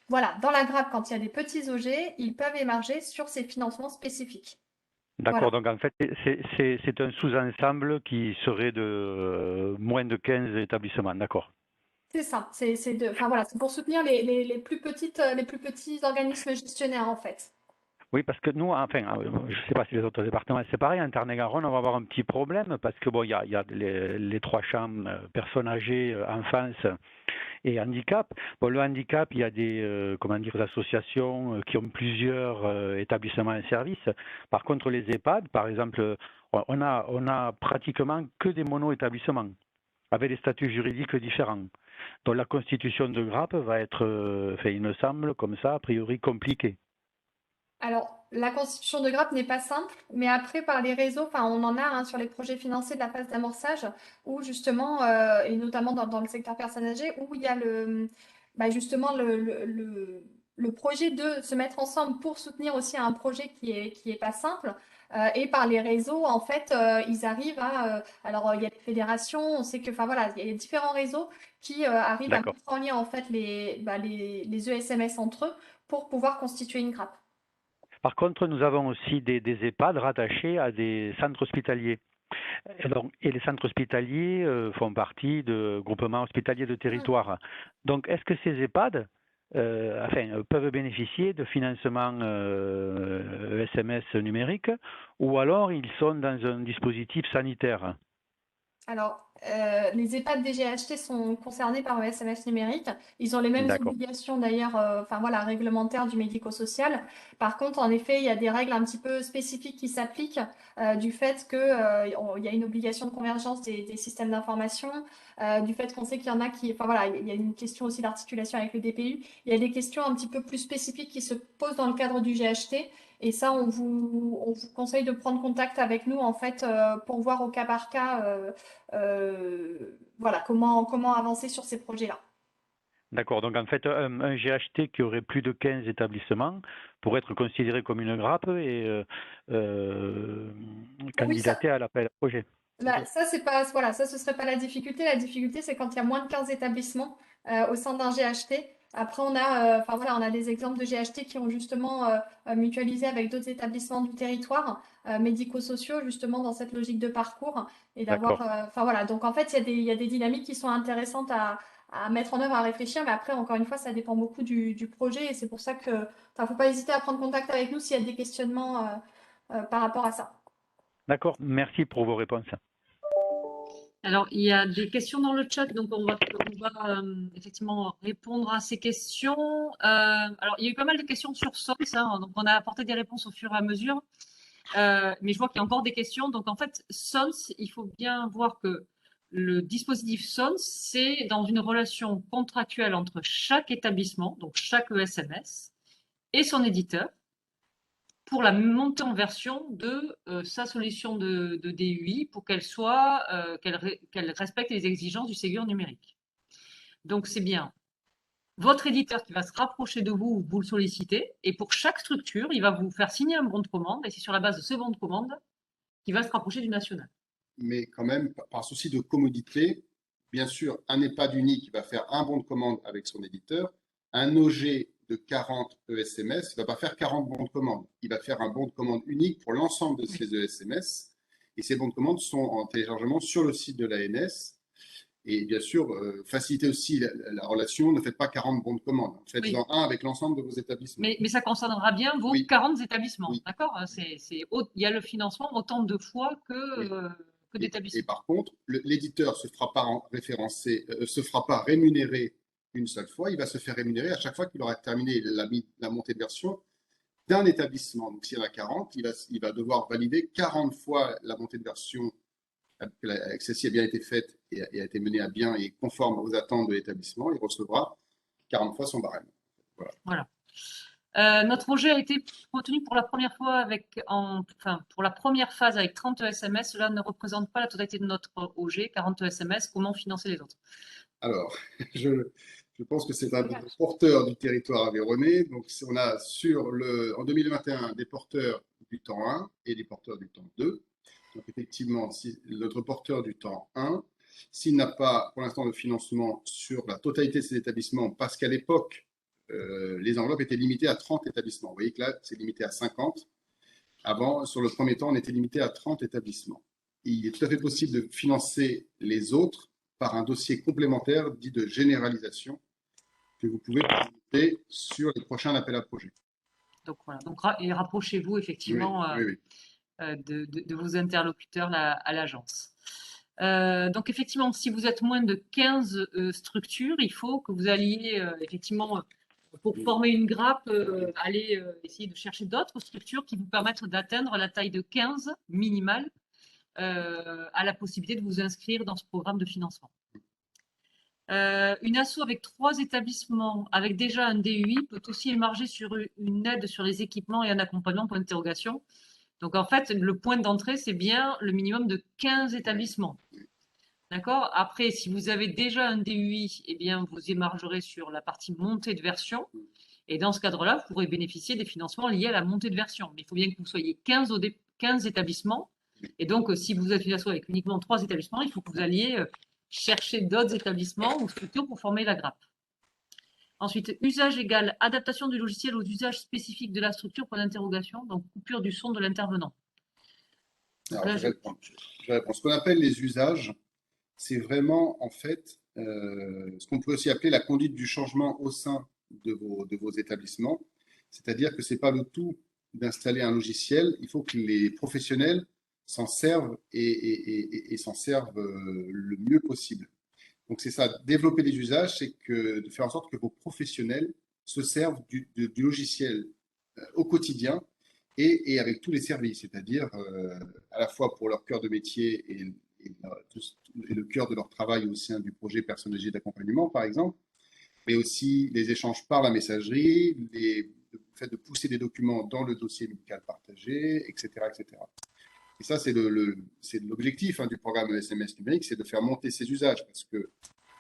voilà, dans la grappe, quand il y a des petits OG, ils peuvent émarger sur ces financements spécifiques. D'accord, Voilà. donc en fait, c'est un sous-ensemble qui serait de moins de 15 établissements, d'accord. C'est ça. Enfin, voilà, c'est pour soutenir les plus petits organismes gestionnaires, en fait. Oui, parce que nous, enfin, je ne sais pas si les autres départements, c'est pareil, en Tarn-et-Garonne, on va avoir un petit problème parce que bon, il y a les trois champs, personnes âgées, enfance et handicap. Bon, le handicap, il y a des associations qui ont plusieurs établissements et services. Par contre, les EHPAD, par exemple, on a pratiquement que des mono-établissements avec des statuts juridiques différents. Donc la constitution de grappe va être, il me semble, comme ça, a priori compliquée. Alors, la constitution de grappe n'est pas simple, mais après, par les réseaux, enfin, on en a sur les projets financés de la phase d'amorçage, où justement, et notamment dans le secteur personnes âgées, où il y a justement le projet de se mettre ensemble pour soutenir aussi un projet qui est pas simple. Et par les réseaux, en fait, ils arrivent à. Alors, il y a les fédérations, on sait que, enfin voilà, il y a différents réseaux qui arrivent à D'accord. mettre en lien en fait les ESMS entre eux pour pouvoir constituer une grappe. Par contre, nous avons aussi des EHPAD rattachés à des centres hospitaliers. Et les centres hospitaliers font partie de groupements hospitaliers de territoire. Donc, est-ce que ces EHPAD peuvent bénéficier de financements SMS numériques ou alors ils sont dans un dispositif sanitaire? Alors, les EHPAD DGHT sont concernés par le SMS numérique. Ils ont les mêmes D'accord. obligations d'ailleurs, enfin voilà, réglementaires du médico-social. Par contre, en effet, il y a des règles un petit peu spécifiques qui s'appliquent du fait qu'il y a une obligation de convergence des systèmes d'information, du fait qu'on sait qu'il y en a qui, enfin voilà, il y a une question aussi d'articulation avec le DPU. Il y a des questions un petit peu plus spécifiques qui se posent dans le cadre du GHT. Et ça, on vous conseille de prendre contact avec nous en fait pour voir au cas par cas. Voilà, comment avancer sur ces projets-là. D'accord. Donc, en fait, un GHT qui aurait plus de 15 établissements pourrait être considéré comme une grappe et candidater à l'appel à projet. Ça, c'est pas, voilà, ça, ce serait pas la difficulté. La difficulté, c'est quand il y a moins de 15 établissements au sein d'un GHT. Après, on a des exemples de GHT qui ont justement mutualisé avec d'autres établissements du territoire médico-sociaux, justement dans cette logique de parcours et d'avoir, enfin voilà. Donc en fait, il y a des dynamiques qui sont intéressantes à mettre en œuvre, à réfléchir. Mais après, encore une fois, ça dépend beaucoup du projet et c'est pour ça que, faut pas hésiter à prendre contact avec nous s'il y a des questionnements par rapport à ça. D'accord. Merci pour vos réponses. Alors, il y a des questions dans le chat, donc on va effectivement répondre à ces questions. Alors, il y a eu pas mal de questions sur SOS, donc on a apporté des réponses au fur et à mesure. Mais je vois qu'il y a encore des questions. Donc, en fait, SONS, il faut bien voir que le dispositif SONS, c'est dans une relation contractuelle entre chaque établissement, donc chaque ESMS, et son éditeur, pour la montée en version de sa solution de DUI pour qu'elle soit, qu'elle respecte les exigences du Ségur numérique. Donc, c'est bien votre éditeur qui va se rapprocher de vous, vous le sollicitez, et pour chaque structure, il va vous faire signer un bon de commande, et c'est sur la base de ce bon de commande qu'il va se rapprocher du national. Mais quand même, par souci de commodité, bien sûr, un EHPAD unique va faire un bon de commande avec son éditeur. Un OG de 40 ESMS ne va pas faire 40 bons de commande. Il va faire un bon de commande unique pour l'ensemble de ces ESMS. Et ces bons de commande sont en téléchargement sur le site de l'ANS. Et bien sûr, faciliter aussi la relation, ne faites pas 40 bons de commande. Faites-en un avec l'ensemble de vos établissements. Mais ça concernera bien vos 40 établissements, d'accord? Il y a le financement autant de fois que d'établissements. Et par contre, l'éditeur ne se fera pas référencer, se fera pas rémunérer une seule fois, il va se faire rémunérer à chaque fois qu'il aura terminé la montée de version d'un établissement. Donc s'il y en a 40, il va devoir valider 40 fois la montée de version, que celle-ci a bien été faite et a été menée à bien et conforme aux attentes de l'établissement. Il recevra 40 fois son barème. Voilà. Notre projet a été retenu pour la première fois pour la première phase avec 30 ESMS. Cela ne représente pas la totalité de notre OG, 40 ESMS. Comment financer les autres? Alors, je pense que c'est un des porteurs du territoire aveyronnais. Donc, on a en 2021 des porteurs du temps 1 et des porteurs du temps 2. Donc, effectivement, notre porteur du temps 1, s'il n'a pas pour l'instant de financement sur la totalité de ces établissements, parce qu'à l'époque, les enveloppes étaient limitées à 30 établissements. Vous voyez que là, c'est limité à 50. Avant, sur le premier temps, on était limité à 30 établissements. Il est tout à fait possible de financer les autres par un dossier complémentaire dit de généralisation que vous pouvez présenter sur les prochains appels à projets. Donc voilà, et rapprochez-vous effectivement de vos interlocuteurs à l'agence. Donc effectivement, si vous êtes moins de 15 structures, il faut que vous alliez effectivement, pour former une grappe, aller essayer de chercher d'autres structures qui vous permettent d'atteindre la taille de 15 minimale à la possibilité de vous inscrire dans ce programme de financement. Une asso avec 3 établissements avec déjà un DUI peut aussi émarger sur une aide sur les équipements et un accompagnement, point d'interrogation. Donc en fait, le point d'entrée, c'est bien le minimum de 15 établissements. D'accord? Après, si vous avez déjà un DUI, eh bien, vous émargerez sur la partie montée de version. Et dans ce cadre-là, vous pourrez bénéficier des financements liés à la montée de version. Mais il faut bien que vous soyez 15 établissements. Et donc, si vous êtes une asso avec uniquement 3 établissements, il faut que vous alliez chercher d'autres établissements ou structures pour former la grappe. Ensuite, usage égal adaptation du logiciel aux usages spécifiques de la structure, point d'interrogation, donc coupure du son de l'intervenant. Alors, je réponds. Ce qu'on appelle les usages, c'est vraiment en fait ce qu'on peut aussi appeler la conduite du changement au sein de vos établissements. C'est-à-dire que ce n'est pas le tout d'installer un logiciel, il faut que les professionnels s'en servent et s'en servent le mieux possible. Donc c'est ça, développer les usages, c'est de faire en sorte que vos professionnels se servent du logiciel au quotidien et avec tous les services, c'est-à-dire à la fois pour leur cœur de métier et le cœur de leur travail au sein du projet personnalisé d'accompagnement, par exemple, mais aussi les échanges par la messagerie, le fait de pousser des documents dans le dossier médical partagé, etc. etc. Et ça, c'est l'objectif du programme SMS numérique, c'est de faire monter ces usages, parce que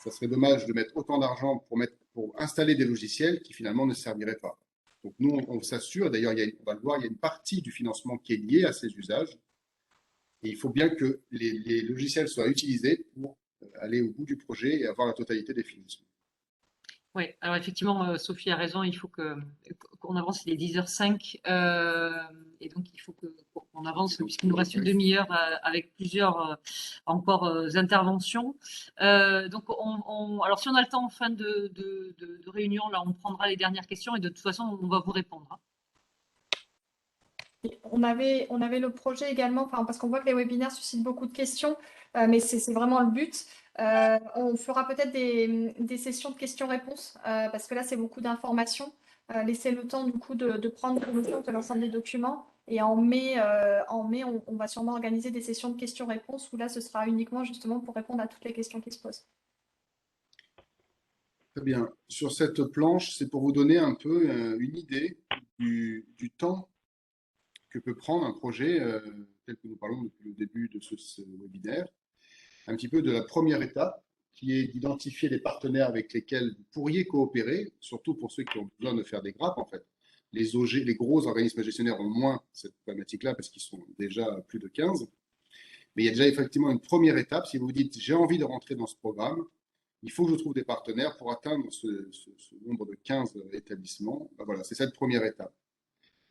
ça serait dommage de mettre autant d'argent pour installer des logiciels qui finalement ne serviraient pas. Donc nous, on s'assure, d'ailleurs, on va le voir, il y a une partie du financement qui est liée à ces usages, et il faut bien que les logiciels soient utilisés pour aller au bout du projet et avoir la totalité des financements. Oui, alors effectivement, Sophie a raison, il faut qu'on avance, il est 10h05, et donc il faut qu'on avance puisqu'il nous reste une demi-heure avec plusieurs encore interventions. Donc, alors si on a le temps en fin de réunion, là, on prendra les dernières questions et de toute façon, on va vous répondre. On avait le projet également, parce qu'on voit que les webinaires suscitent beaucoup de questions, mais c'est vraiment le but. On fera peut-être des sessions de questions-réponses, parce que là, c'est beaucoup d'informations. laisser le temps du coup de prendre connaissance de l'ensemble des documents. Et en mai, on va sûrement organiser des sessions de questions-réponses où là, ce sera uniquement justement pour répondre à toutes les questions qui se posent. Très bien. Sur cette planche, c'est pour vous donner un peu une idée du temps que peut prendre un projet tel que nous parlons depuis le début de ce webinaire. Un petit peu de la première étape, qui est d'identifier les partenaires avec lesquels vous pourriez coopérer, surtout pour ceux qui ont besoin de faire des grappes, en fait. Les OG, les gros organismes gestionnaires ont moins cette problématique-là parce qu'ils sont déjà plus de 15. Mais il y a déjà effectivement une première étape. Si vous vous dites, j'ai envie de rentrer dans ce programme, il faut que je trouve des partenaires pour atteindre ce nombre de 15 établissements. Ben voilà, c'est cette première étape.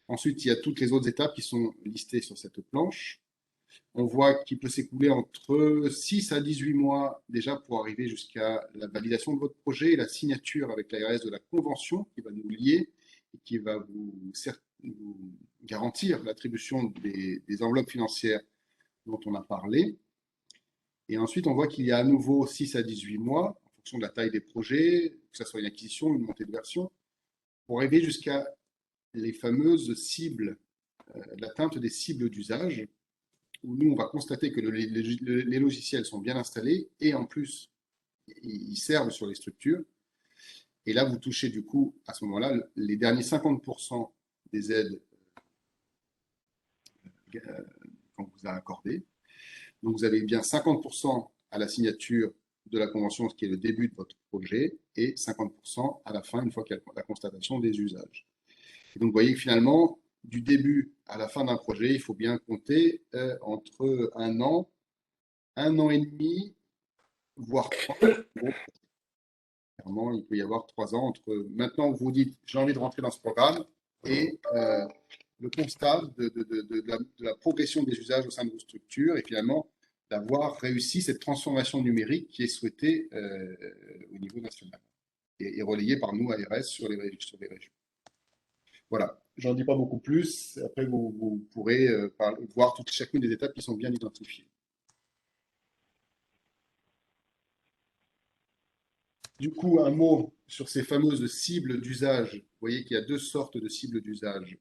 Ensuite, il y a toutes les autres étapes qui sont listées sur cette planche. On voit qu'il peut s'écouler entre 6 à 18 mois déjà pour arriver jusqu'à la validation de votre projet et la signature avec l'ARS de la convention qui va nous lier et qui va vous garantir l'attribution des enveloppes financières dont on a parlé. Et ensuite, on voit qu'il y a à nouveau 6 à 18 mois, en fonction de la taille des projets, que ce soit une acquisition, une montée de version, pour arriver jusqu'à les fameuses cibles, l'atteinte des cibles d'usage, où nous, on va constater que les logiciels sont bien installés et en plus, ils servent sur les structures. Et là, vous touchez du coup, à ce moment-là, les derniers 50% des aides qu'on vous a accordées. Donc, vous avez bien 50% à la signature de la convention, ce qui est le début de votre projet, et 50% à la fin, une fois qu'il y a la constatation des usages. Et donc, vous voyez que finalement, du début à la fin d'un projet, il faut bien compter entre un an et demi, voire 3 ans. Clairement, il peut y avoir 3 ans entre maintenant où vous dites j'ai envie de rentrer dans ce programme et le constat de la progression des usages au sein de vos structures et finalement d'avoir réussi cette transformation numérique qui est souhaitée au niveau national et relayée par nous, ARS, sur les régions. Voilà, j'en dis pas beaucoup plus. Après, vous pourrez voir chacune des étapes qui sont bien identifiées. Du coup, un mot sur ces fameuses cibles d'usage. Vous voyez qu'il y a deux sortes de cibles d'usage.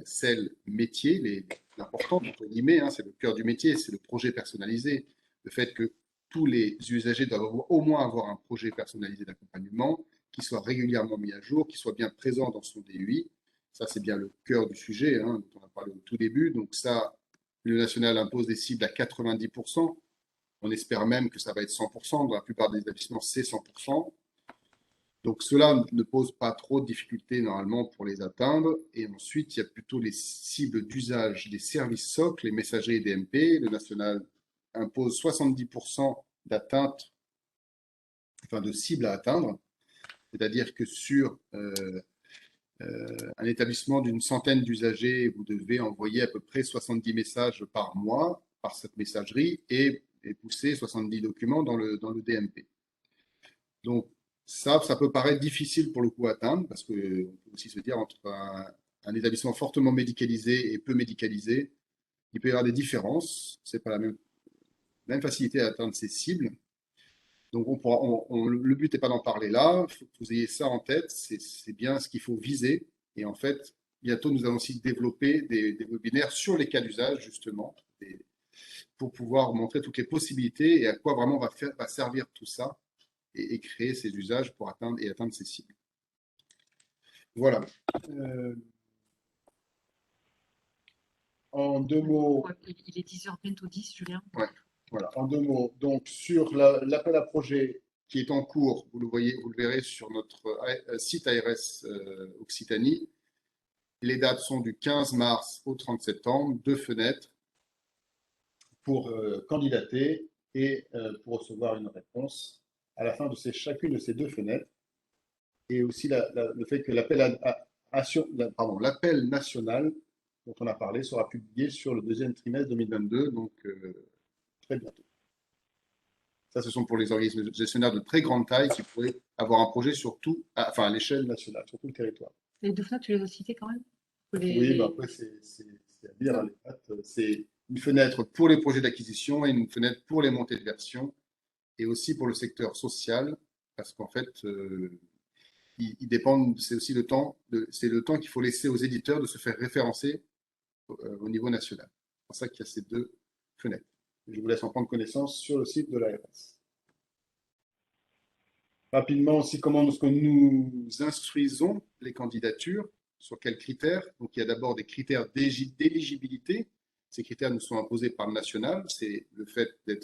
Celle métier, l'important, entre guillemets, c'est le cœur du métier, c'est le projet personnalisé. Le fait que tous les usagers doivent au moins avoir un projet personnalisé d'accompagnement, qui soit régulièrement mis à jour, qui soit bien présent dans son DUI. Ça, c'est bien le cœur du sujet, dont on a parlé au tout début. Donc ça, le national impose des cibles à 90%. On espère même que ça va être 100%. Dans la plupart des établissements, c'est 100%. Donc, cela ne pose pas trop de difficultés normalement pour les atteindre. Et ensuite, il y a plutôt les cibles d'usage des services socles, les messagers et DMP. Le national impose 70% d'atteinte, enfin de cibles à atteindre. C'est-à-dire que sur un établissement d'une centaine d'usagers, vous devez envoyer à peu près 70 messages par mois par cette messagerie et pousser 70 documents dans le DMP. Donc, ça peut paraître difficile pour le coup à atteindre parce qu'on peut aussi se dire entre un établissement fortement médicalisé et peu médicalisé, il peut y avoir des différences. Ce n'est pas la même facilité à atteindre ces cibles. Donc, le but n'est pas d'en parler là. Il faut que vous ayez ça en tête. C'est bien ce qu'il faut viser. Et en fait, bientôt, nous allons aussi développer des webinaires sur les cas d'usage, justement, pour pouvoir montrer toutes les possibilités et à quoi vraiment va servir tout ça et créer ces usages pour atteindre ces cibles. Voilà. En deux mots. Il est 10h, bientôt 10, Julien. Ouais, voilà. En deux mots. Donc, sur l'appel à projet qui est en cours, vous le verrez sur notre site ARS Occitanie. Les dates sont du 15 mars au 30 septembre, 2 fenêtres pour candidater et pour recevoir une réponse à la fin de chacune de ces 2 fenêtres. Et aussi le fait que l'appel national dont on a parlé sera publié sur le 2e trimestre 2022, donc très bientôt. Ça, ce sont pour les organismes gestionnaires de très grande taille qui pourraient avoir un projet à l'échelle nationale, sur tout le territoire. Les 2 fenêtres, tu les as citées quand même? Oui, après, c'est à dire. C'est une fenêtre pour les projets d'acquisition et une fenêtre pour les montées de version et aussi pour le secteur social, parce qu'en fait, ils dépendent, c'est aussi le temps, c'est le temps qu'il faut laisser aux éditeurs de se faire référencer au niveau national. C'est pour ça qu'il y a ces deux fenêtres. Je vous laisse en prendre connaissance sur le site de l'ARS. Rapidement aussi, comment est-ce que nous instruisons les candidatures, sur quels critères? Donc, il y a d'abord des critères d'éligibilité. Ces critères nous sont imposés par le national. C'est le fait de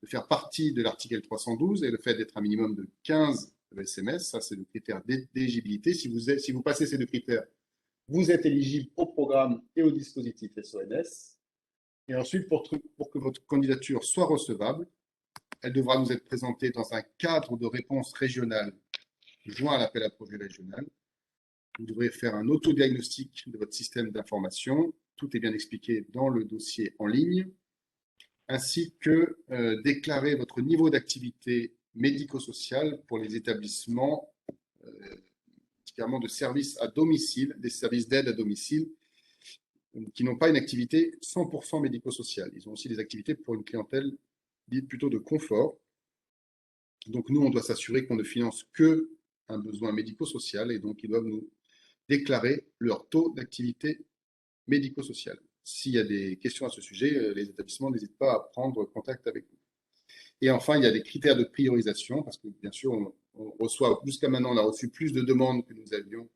faire partie de l'article 312 et le fait d'être un minimum de 15 SMS. Ça, c'est le critère d'éligibilité. Si vous passez ces deux critères, vous êtes éligible au programme et au dispositif SONS. Et ensuite, pour que votre candidature soit recevable, elle devra nous être présentée dans un cadre de réponse régionale joint à l'appel à projet régional. Vous devrez faire un autodiagnostic de votre système d'information. Tout est bien expliqué dans le dossier en ligne, ainsi que déclarer votre niveau d'activité médico-sociale pour les établissements, particulièrement de services à domicile, des services d'aide à domicile, qui n'ont pas une activité 100% médico-sociale. Ils ont aussi des activités pour une clientèle dite plutôt de confort. Donc nous, on doit s'assurer qu'on ne finance que un besoin médico-social et donc ils doivent nous déclarer leur taux d'activité médico-sociale. S'il y a des questions à ce sujet, les établissements n'hésitent pas à prendre contact avec nous. Et enfin, il y a des critères de priorisation parce que bien sûr, on reçoit, jusqu'à maintenant, on a reçu plus de demandes que nous avions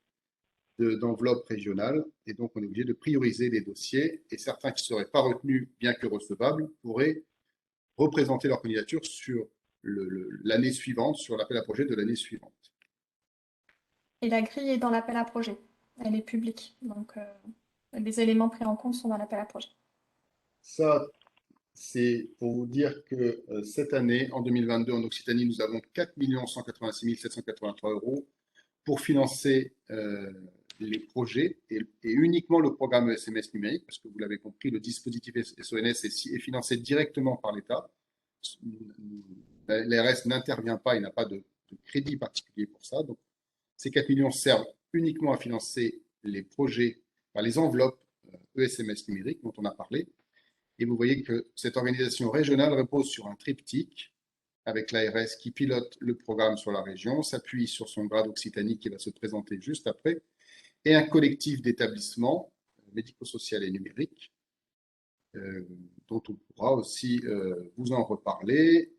d'enveloppes régionales et donc on est obligé de prioriser les dossiers et certains qui ne seraient pas retenus, bien que recevables, pourraient représenter leur candidature sur l'année suivante, sur l'appel à projet de l'année suivante. Et la grille est dans l'appel à projet. Elle est publique. Donc, les éléments pris en compte sont dans l'appel à projet. Ça, c'est pour vous dire que cette année, en 2022, en Occitanie, nous avons 4 186 783 € pour financer les projets et uniquement le programme SMS numérique, parce que vous l'avez compris, le dispositif SONS est financé directement par l'État. L'ARS n'intervient pas, il n'a pas de crédit particulier pour ça. Donc, ces 4 millions servent uniquement à financer les projets, les enveloppes ESMS numérique dont on a parlé. Et vous voyez que cette organisation régionale repose sur un triptyque avec l'ARS qui pilote le programme sur la région, s'appuie sur son grade Occitanie qui va se présenter juste après, et un collectif d'établissements médico-social et numériques dont on pourra aussi vous en reparler.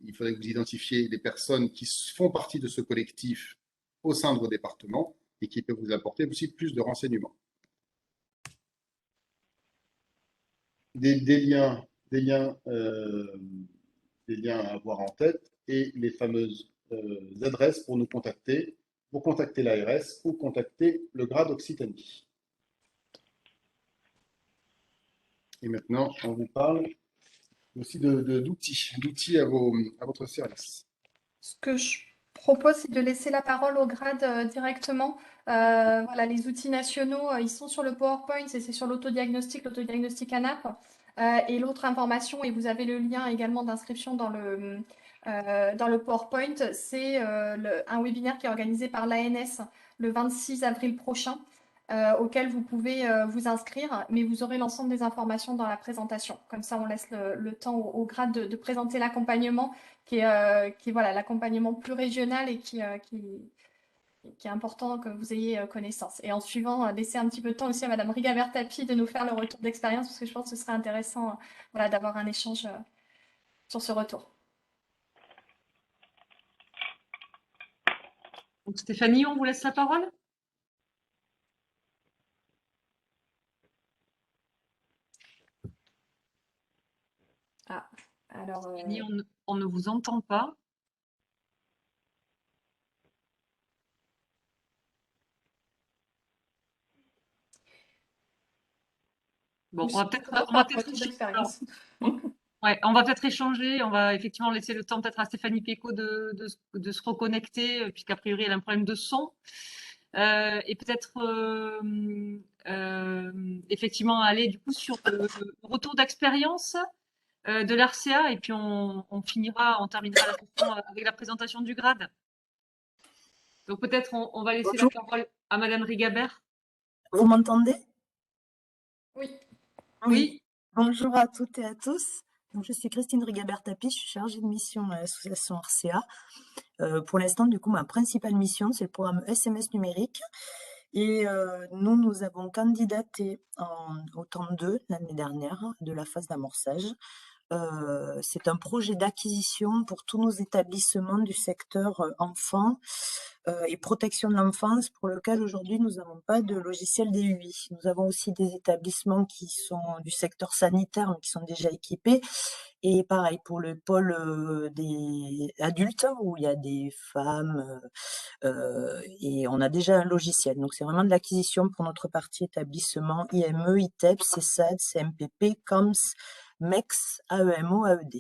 Il faudrait que vous identifiez les personnes qui font partie de ce collectif au sein de vos départements et qui peuvent vous apporter aussi plus de renseignements. Des liens à avoir en tête et les fameuses adresses pour nous contacter, pour contacter l'ARS ou contacter le grade Occitanie. Et maintenant, on vous parle aussi d'outils à votre service. Ce que je propose, c'est de laisser la parole au grade directement. Voilà, les outils nationaux, ils sont sur le PowerPoint, c'est sur l'autodiagnostic ANAP. Et l'autre information, et vous avez le lien également d'inscription dans le PowerPoint, c'est un webinaire qui est organisé par l'ANS le 26 avril prochain, auquel vous pouvez vous inscrire, mais vous aurez l'ensemble des informations dans la présentation. Comme ça, on laisse le temps au grade de présenter l'accompagnement, qui est voilà, l'accompagnement plus régional et qui est important que vous ayez connaissance. Et en suivant, laisser un petit peu de temps aussi à Madame Rigabert-Tapi de nous faire le retour d'expérience, parce que je pense que ce serait intéressant voilà, d'avoir un échange sur ce retour. Donc Stéphanie, on vous laisse la parole. Ah, alors... Stéphanie, on ne vous entend pas. Bon, on va peut-être échanger, on va effectivement laisser le temps peut-être à Stéphanie Péco de se reconnecter, puisqu'a priori elle a un problème de son. Et peut-être effectivement aller du coup sur le retour d'expérience de l'RCA et puis on terminera la session avec la présentation du grade. Donc peut-être on va laisser la parole à Madame Rigabert. Vous m'entendez? Oui. Oui. Bonjour à toutes et à tous. Donc, je suis Christine Rigabert-Tapie, je suis chargée de mission à l'association RCA. Pour l'instant, du coup, ma principale mission, c'est le programme SMS numérique. Et nous avons candidaté au temps 2 l'année dernière de la phase d'amorçage. C'est un projet d'acquisition pour tous nos établissements du secteur enfants et protection de l'enfance pour lequel aujourd'hui nous n'avons pas de logiciel DUI. Nous avons aussi des établissements qui sont du secteur sanitaire mais qui sont déjà équipés. Et pareil pour le pôle des adultes où il y a des femmes et on a déjà un logiciel. Donc c'est vraiment de l'acquisition pour notre partie établissement IME, ITEP, CESAD, CMPP, COMS, MEX, AEMO, AED.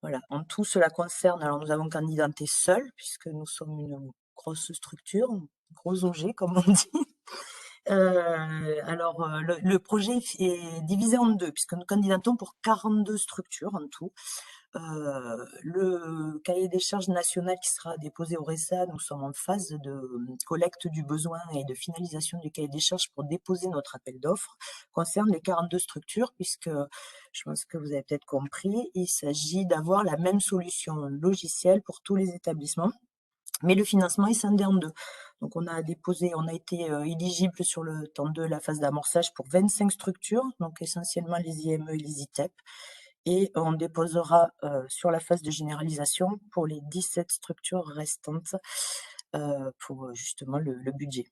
Voilà, en tout cela concerne, alors nous avons candidaté seuls puisque nous sommes une grosse structure, un gros OG comme on dit. Le projet est divisé en deux puisque nous candidatons pour 42 structures en tout. Le cahier des charges national qui sera déposé au RESA, nous sommes en phase de collecte du besoin et de finalisation du cahier des charges pour déposer notre appel d'offres, concerne les 42 structures puisque, je pense que vous avez peut-être compris, il s'agit d'avoir la même solution logicielle pour tous les établissements. Mais le financement est scindé en deux. Donc on a été éligible sur le temps 2, la phase d'amorçage pour 25 structures, donc essentiellement les IME et les ITEP. Et on déposera sur la phase de généralisation pour les 17 structures restantes pour justement le budget.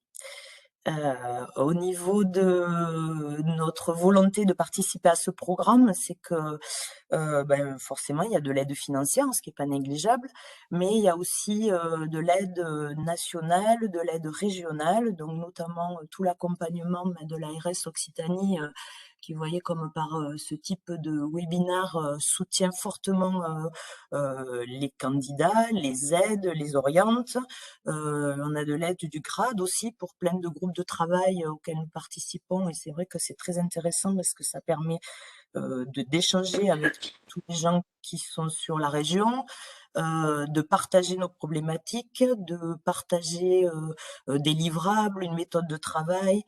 Au niveau de notre volonté de participer à ce programme, c'est que forcément, il y a de l'aide financière, ce qui n'est pas négligeable, mais il y a aussi de l'aide nationale, de l'aide régionale, donc notamment tout l'accompagnement de l'ARS Occitanie, qui, vous voyez, comme par ce type de webinaire, soutient fortement les candidats, les aide, les oriente. On a de l'aide du GRAD aussi pour plein de groupes de travail auxquels nous participons, et c'est vrai que c'est très intéressant parce que ça permet d'échanger avec tous les gens qui sont sur la région, de partager nos problématiques, de partager des livrables, une méthode de travail,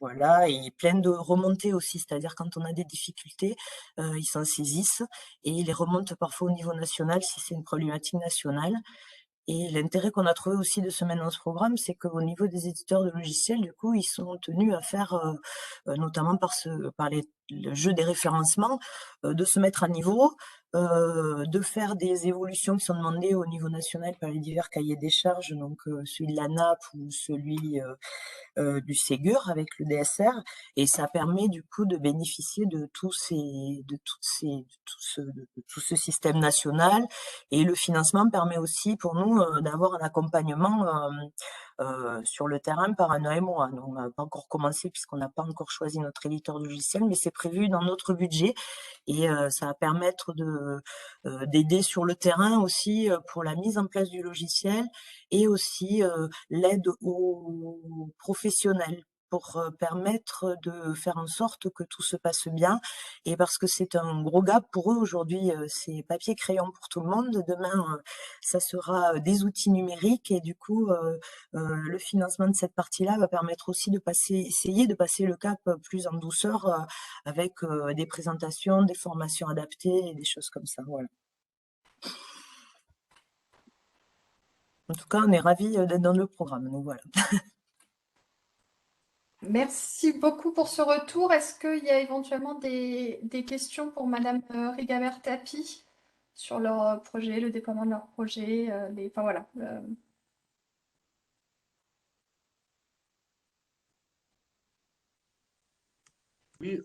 voilà, et plein de remontées aussi, c'est-à-dire quand on a des difficultés, ils s'en saisissent et ils les remontent parfois au niveau national si c'est une problématique nationale. Et l'intérêt qu'on a trouvé aussi de se mettre dans ce programme, c'est qu'au niveau des éditeurs de logiciels, du coup, ils sont tenus à faire, notamment par le jeu des référencements, de se mettre à niveau, de faire des évolutions qui sont demandées au niveau national par les divers cahiers des charges, donc celui de la NAP ou celui du Ségur avec le DSR, et ça permet du coup de bénéficier de tout ce système national, et le financement permet aussi pour nous d'avoir un accompagnement sur le terrain par un AMOA. Donc, on n'a pas encore commencé puisqu'on n'a pas encore choisi notre éditeur de logiciel, mais c'est prévu dans notre budget et ça va permettre d'aider sur le terrain aussi pour la mise en place du logiciel et aussi l'aide aux professionnels pour permettre de faire en sorte que tout se passe bien, et parce que c'est un gros gap pour eux aujourd'hui, c'est papier crayon pour tout le monde. Demain, ça sera des outils numériques, et du coup, le financement de cette partie-là va permettre aussi essayer de passer le cap plus en douceur avec des présentations, des formations adaptées et des choses comme ça. Voilà. En tout cas, on est ravis d'être dans le programme. Donc voilà. Merci beaucoup pour ce retour. Est-ce qu'il y a éventuellement des questions pour Madame Rigabert-Tapie sur leur projet, le déploiement de leur projet, enfin voilà.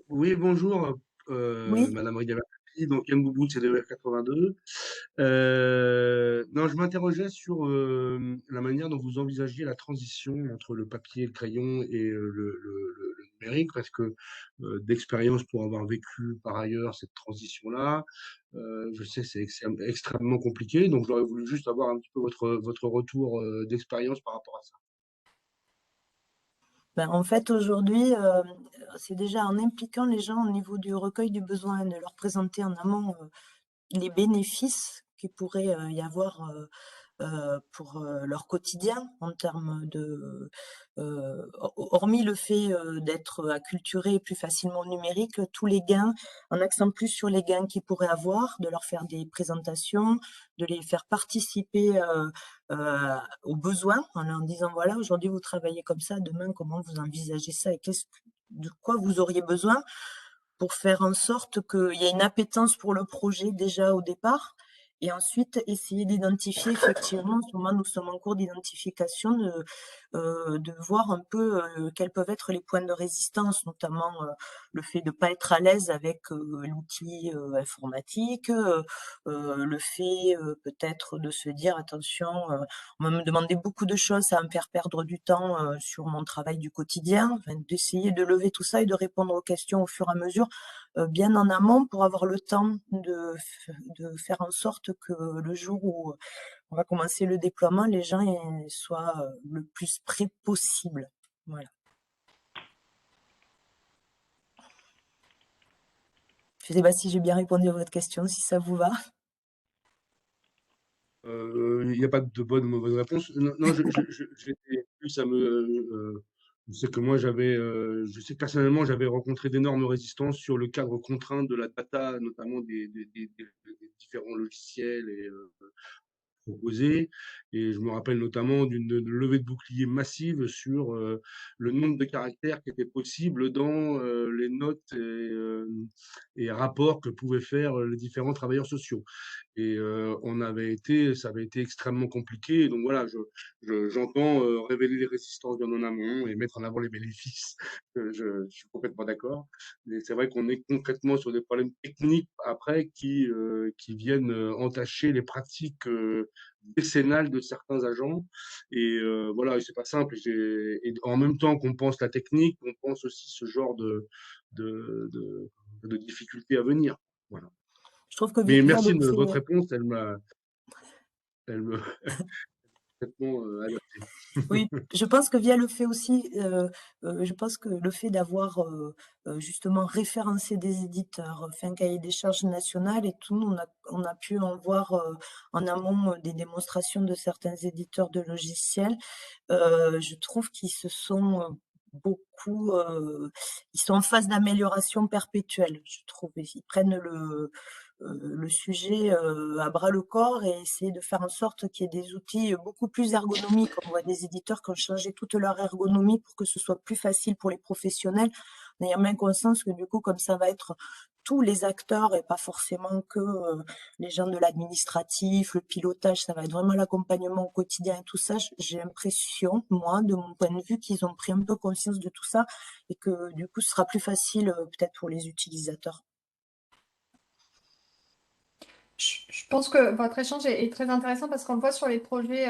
Oui, bonjour, Oui. Madame Rigabert-Tapie, donc Mboubou, CDER 82. Non, je m'interrogeais sur la manière dont vous envisagiez la transition entre le papier, le crayon et le numérique, parce que d'expérience pour avoir vécu par ailleurs cette transition-là, je sais que c'est extrêmement compliqué, donc j'aurais voulu juste avoir un petit peu votre retour d'expérience par rapport à ça. En fait, aujourd'hui, c'est déjà en impliquant les gens au niveau du recueil du besoin, de leur présenter en amont les bénéfices qu'il pourrait y avoir pour leur quotidien en termes de, hormis le fait d'être acculturé plus facilement au numérique, tous les gains, en accent plus sur les gains qu'ils pourraient avoir, de leur faire des présentations, de les faire participer aux besoins, en leur disant voilà, aujourd'hui vous travaillez comme ça, demain comment vous envisagez ça et de quoi vous auriez besoin pour faire en sorte qu'il y ait une appétence pour le projet déjà au départ. Et ensuite, essayer d'identifier effectivement, sûrement nous sommes en cours d'identification, de voir un peu quels peuvent être les points de résistance, notamment le fait de ne pas être à l'aise avec l'outil informatique, le fait peut-être de se dire attention, on va me demander beaucoup de choses, ça va me faire perdre du temps sur mon travail du quotidien, enfin, d'essayer de lever tout ça et de répondre aux questions au fur et à mesure, bien en amont pour avoir le temps de faire en sorte que le jour où on va commencer le déploiement, les gens soient le plus près possible. Voilà. Je ne sais pas si j'ai bien répondu à votre question, si ça vous va. Il n'y a pas de bonne ou mauvaise réponse. Non, non, j'étais plus à je sais que moi, je sais que personnellement, j'avais rencontré d'énormes résistances sur le cadre contraint de la data, notamment des différents logiciels et proposé. Et je me rappelle notamment d'une levée de bouclier massive sur le nombre de caractères qui étaient possibles dans les notes et rapports que pouvaient faire les différents travailleurs sociaux. Et ça avait été extrêmement compliqué. Donc voilà, j'entends révéler les résistances bien en amont et mettre en avant les bénéfices. Je suis complètement d'accord. Mais c'est vrai qu'on est concrètement sur des problèmes techniques après qui viennent entacher les pratiques décennales de certains agents. Et voilà, c'est pas simple. Et en même temps qu'on pense la technique, on pense aussi ce genre de, de, de difficultés à venir. Voilà. Je trouve que Mais via merci le de fait, votre réponse, elle me complètement adaptée. oui, je pense que via le fait aussi, je pense que le fait d'avoir justement référencé des éditeurs, fait un cahier des charges national et tout, on a pu en voir en amont des démonstrations de certains éditeurs de logiciels. Je trouve qu'ils se sont beaucoup, ils sont en phase d'amélioration perpétuelle, je trouve. Ils prennent le sujet à bras le corps et essayer de faire en sorte qu'il y ait des outils beaucoup plus ergonomiques. On voit des éditeurs qui ont changé toute leur ergonomie pour que ce soit plus facile pour les professionnels, en ayant bien conscience que du coup, comme ça va être tous les acteurs et pas forcément que les gens de l'administratif, le pilotage, ça va être vraiment l'accompagnement au quotidien et tout ça. J'ai l'impression, moi, de mon point de vue, qu'ils ont pris un peu conscience de tout ça et que du coup, ce sera plus facile peut-être pour les utilisateurs. Je pense que votre échange est très intéressant parce qu'on le voit sur les projets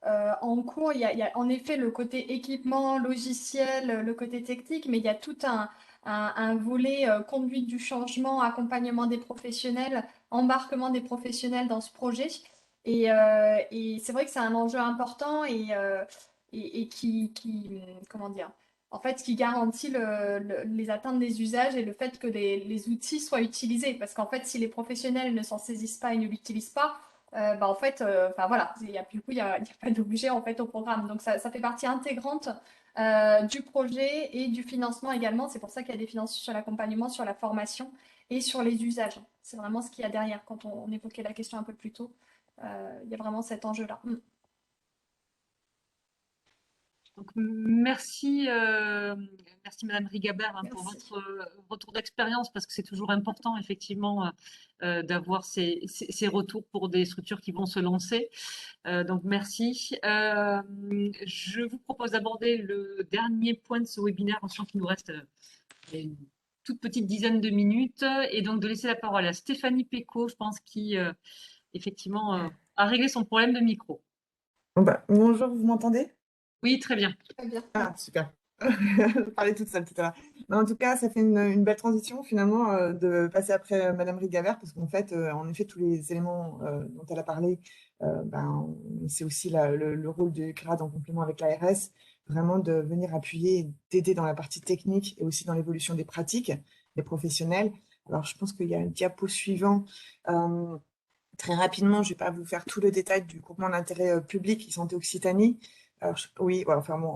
en cours. Il y a en effet le côté équipement, logiciel, le côté technique, mais il y a tout un volet conduite du changement, accompagnement des professionnels, embarquement des professionnels dans ce projet. Et c'est vrai que c'est un enjeu important et comment dire, en fait, qui garantit les atteintes des usages et le fait que les outils soient utilisés. Parce qu'en fait, si les professionnels ne s'en saisissent pas et ne l'utilisent pas, bah, en fait, enfin voilà, du coup, il y a pas d'objet en fait au programme. Donc ça fait partie intégrante du projet et du financement également. C'est pour ça qu'il y a des financements sur l'accompagnement, sur la formation et sur les usages. C'est vraiment ce qu'il y a derrière quand on évoquait la question un peu plus tôt. Il y a vraiment cet enjeu-là. Donc, merci, merci Madame Rigabert hein, pour Merci. votre retour d'expérience parce que c'est toujours important effectivement d'avoir ces retours pour des structures qui vont se lancer. Donc merci. Je vous propose d'aborder le dernier point de ce webinaire, en sachant qu'il nous reste une toute petite dizaine de minutes, et donc de laisser la parole à Stéphanie Pécaud, je pense, qui effectivement a réglé son problème de micro. Bon bah, bonjour, vous m'entendez? Oui, très bien. Très bien. Ah, super. Je parlais toute seule tout à l'heure. Mais en tout cas, ça fait une belle transition finalement de passer après Madame Rigavert, parce qu'en fait, en effet, tous les éléments dont elle a parlé, c'est aussi le rôle du CRAD en complément avec l'ARS, vraiment de venir appuyer, et d'aider dans la partie technique et aussi dans l'évolution des pratiques des professionnels. Alors, je pense qu'il y a un diapo suivant Très rapidement, je ne vais pas vous faire tout le détail du groupement d'intérêt public e-santé Occitanie. Alors, oui, ouais, enfin, bon,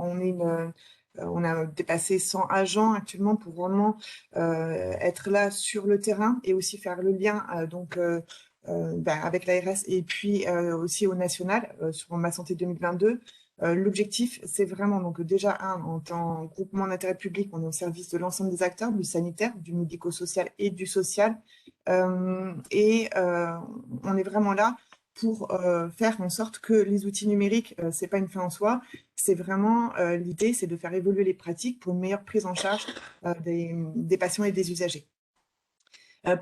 on a dépassé 100 agents actuellement pour vraiment être là sur le terrain et aussi faire le lien avec l'ARS et puis aussi au national sur Ma Santé 2022. L'objectif, c'est vraiment, donc déjà, en tant que groupement d'intérêt public, on est au service de l'ensemble des acteurs, du sanitaire, du médico-social et du social. On est vraiment là pour faire en sorte que les outils numériques, ce n'est pas une fin en soi, c'est vraiment l'idée, c'est de faire évoluer les pratiques pour une meilleure prise en charge des patients et des usagers.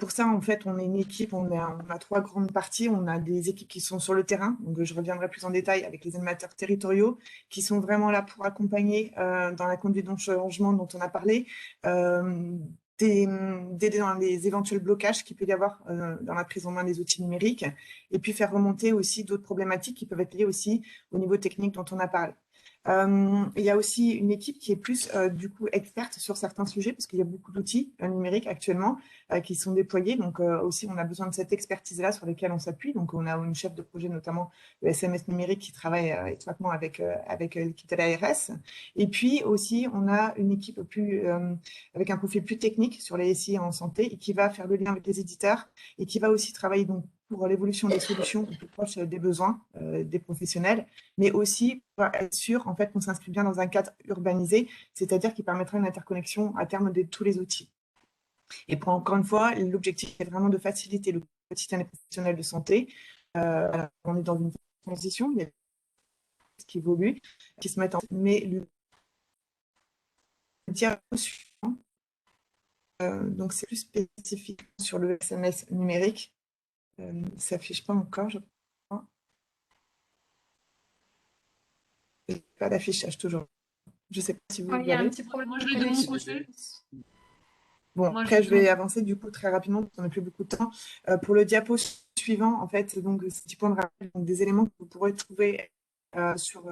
Pour ça, en fait, on est une équipe, on a 3 grandes parties. On a des équipes qui sont sur le terrain, donc je reviendrai plus en détail avec les animateurs territoriaux, qui sont vraiment là pour accompagner dans la conduite du changement dont on a parlé, d'aider dans les éventuels blocages qu'il peut y avoir dans la prise en main des outils numériques, et puis faire remonter aussi d'autres problématiques qui peuvent être liées aussi au niveau technique dont on a parlé. Il y a aussi une équipe qui est plus du coup experte sur certains sujets, parce qu'il y a beaucoup d'outils numériques actuellement qui sont déployés. Donc aussi, on a besoin de cette expertise-là sur lesquelles on s'appuie. Donc on a une chef de projet, notamment le SMS numérique, qui travaille étroitement avec l'équipe de l'ARS. Et puis aussi, on a une équipe avec un profil plus technique sur les SI en santé et qui va faire le lien avec les éditeurs et qui va aussi travailler donc pour l'évolution des solutions plus proches des besoins des professionnels, mais aussi pour être sûr en fait, qu'on s'inscrit bien dans un cadre urbanisé, c'est-à-dire qui permettra une interconnexion à terme de tous les outils. Et pour encore une fois, l'objectif est vraiment de faciliter le quotidien des professionnels de santé. On est dans une transition, il y a des choses qui évoluent, qui se mettent en place, mais le diapo suivant, donc c'est plus spécifique sur le SMS numérique. Il ne s'affiche pas encore, je crois. Pas d'affichage toujours. Je ne sais pas si vous Il y a un l'avez. petit problème Moi, de je l'ai de mon connexion. côté. Bon, Moi, après, je je vais avancer du coup très rapidement, parce qu'on n'a plus beaucoup de temps. Pour le diapo suivant, en fait, donc, ce petit point de rappel, donc, des éléments que vous pourrez trouver sur...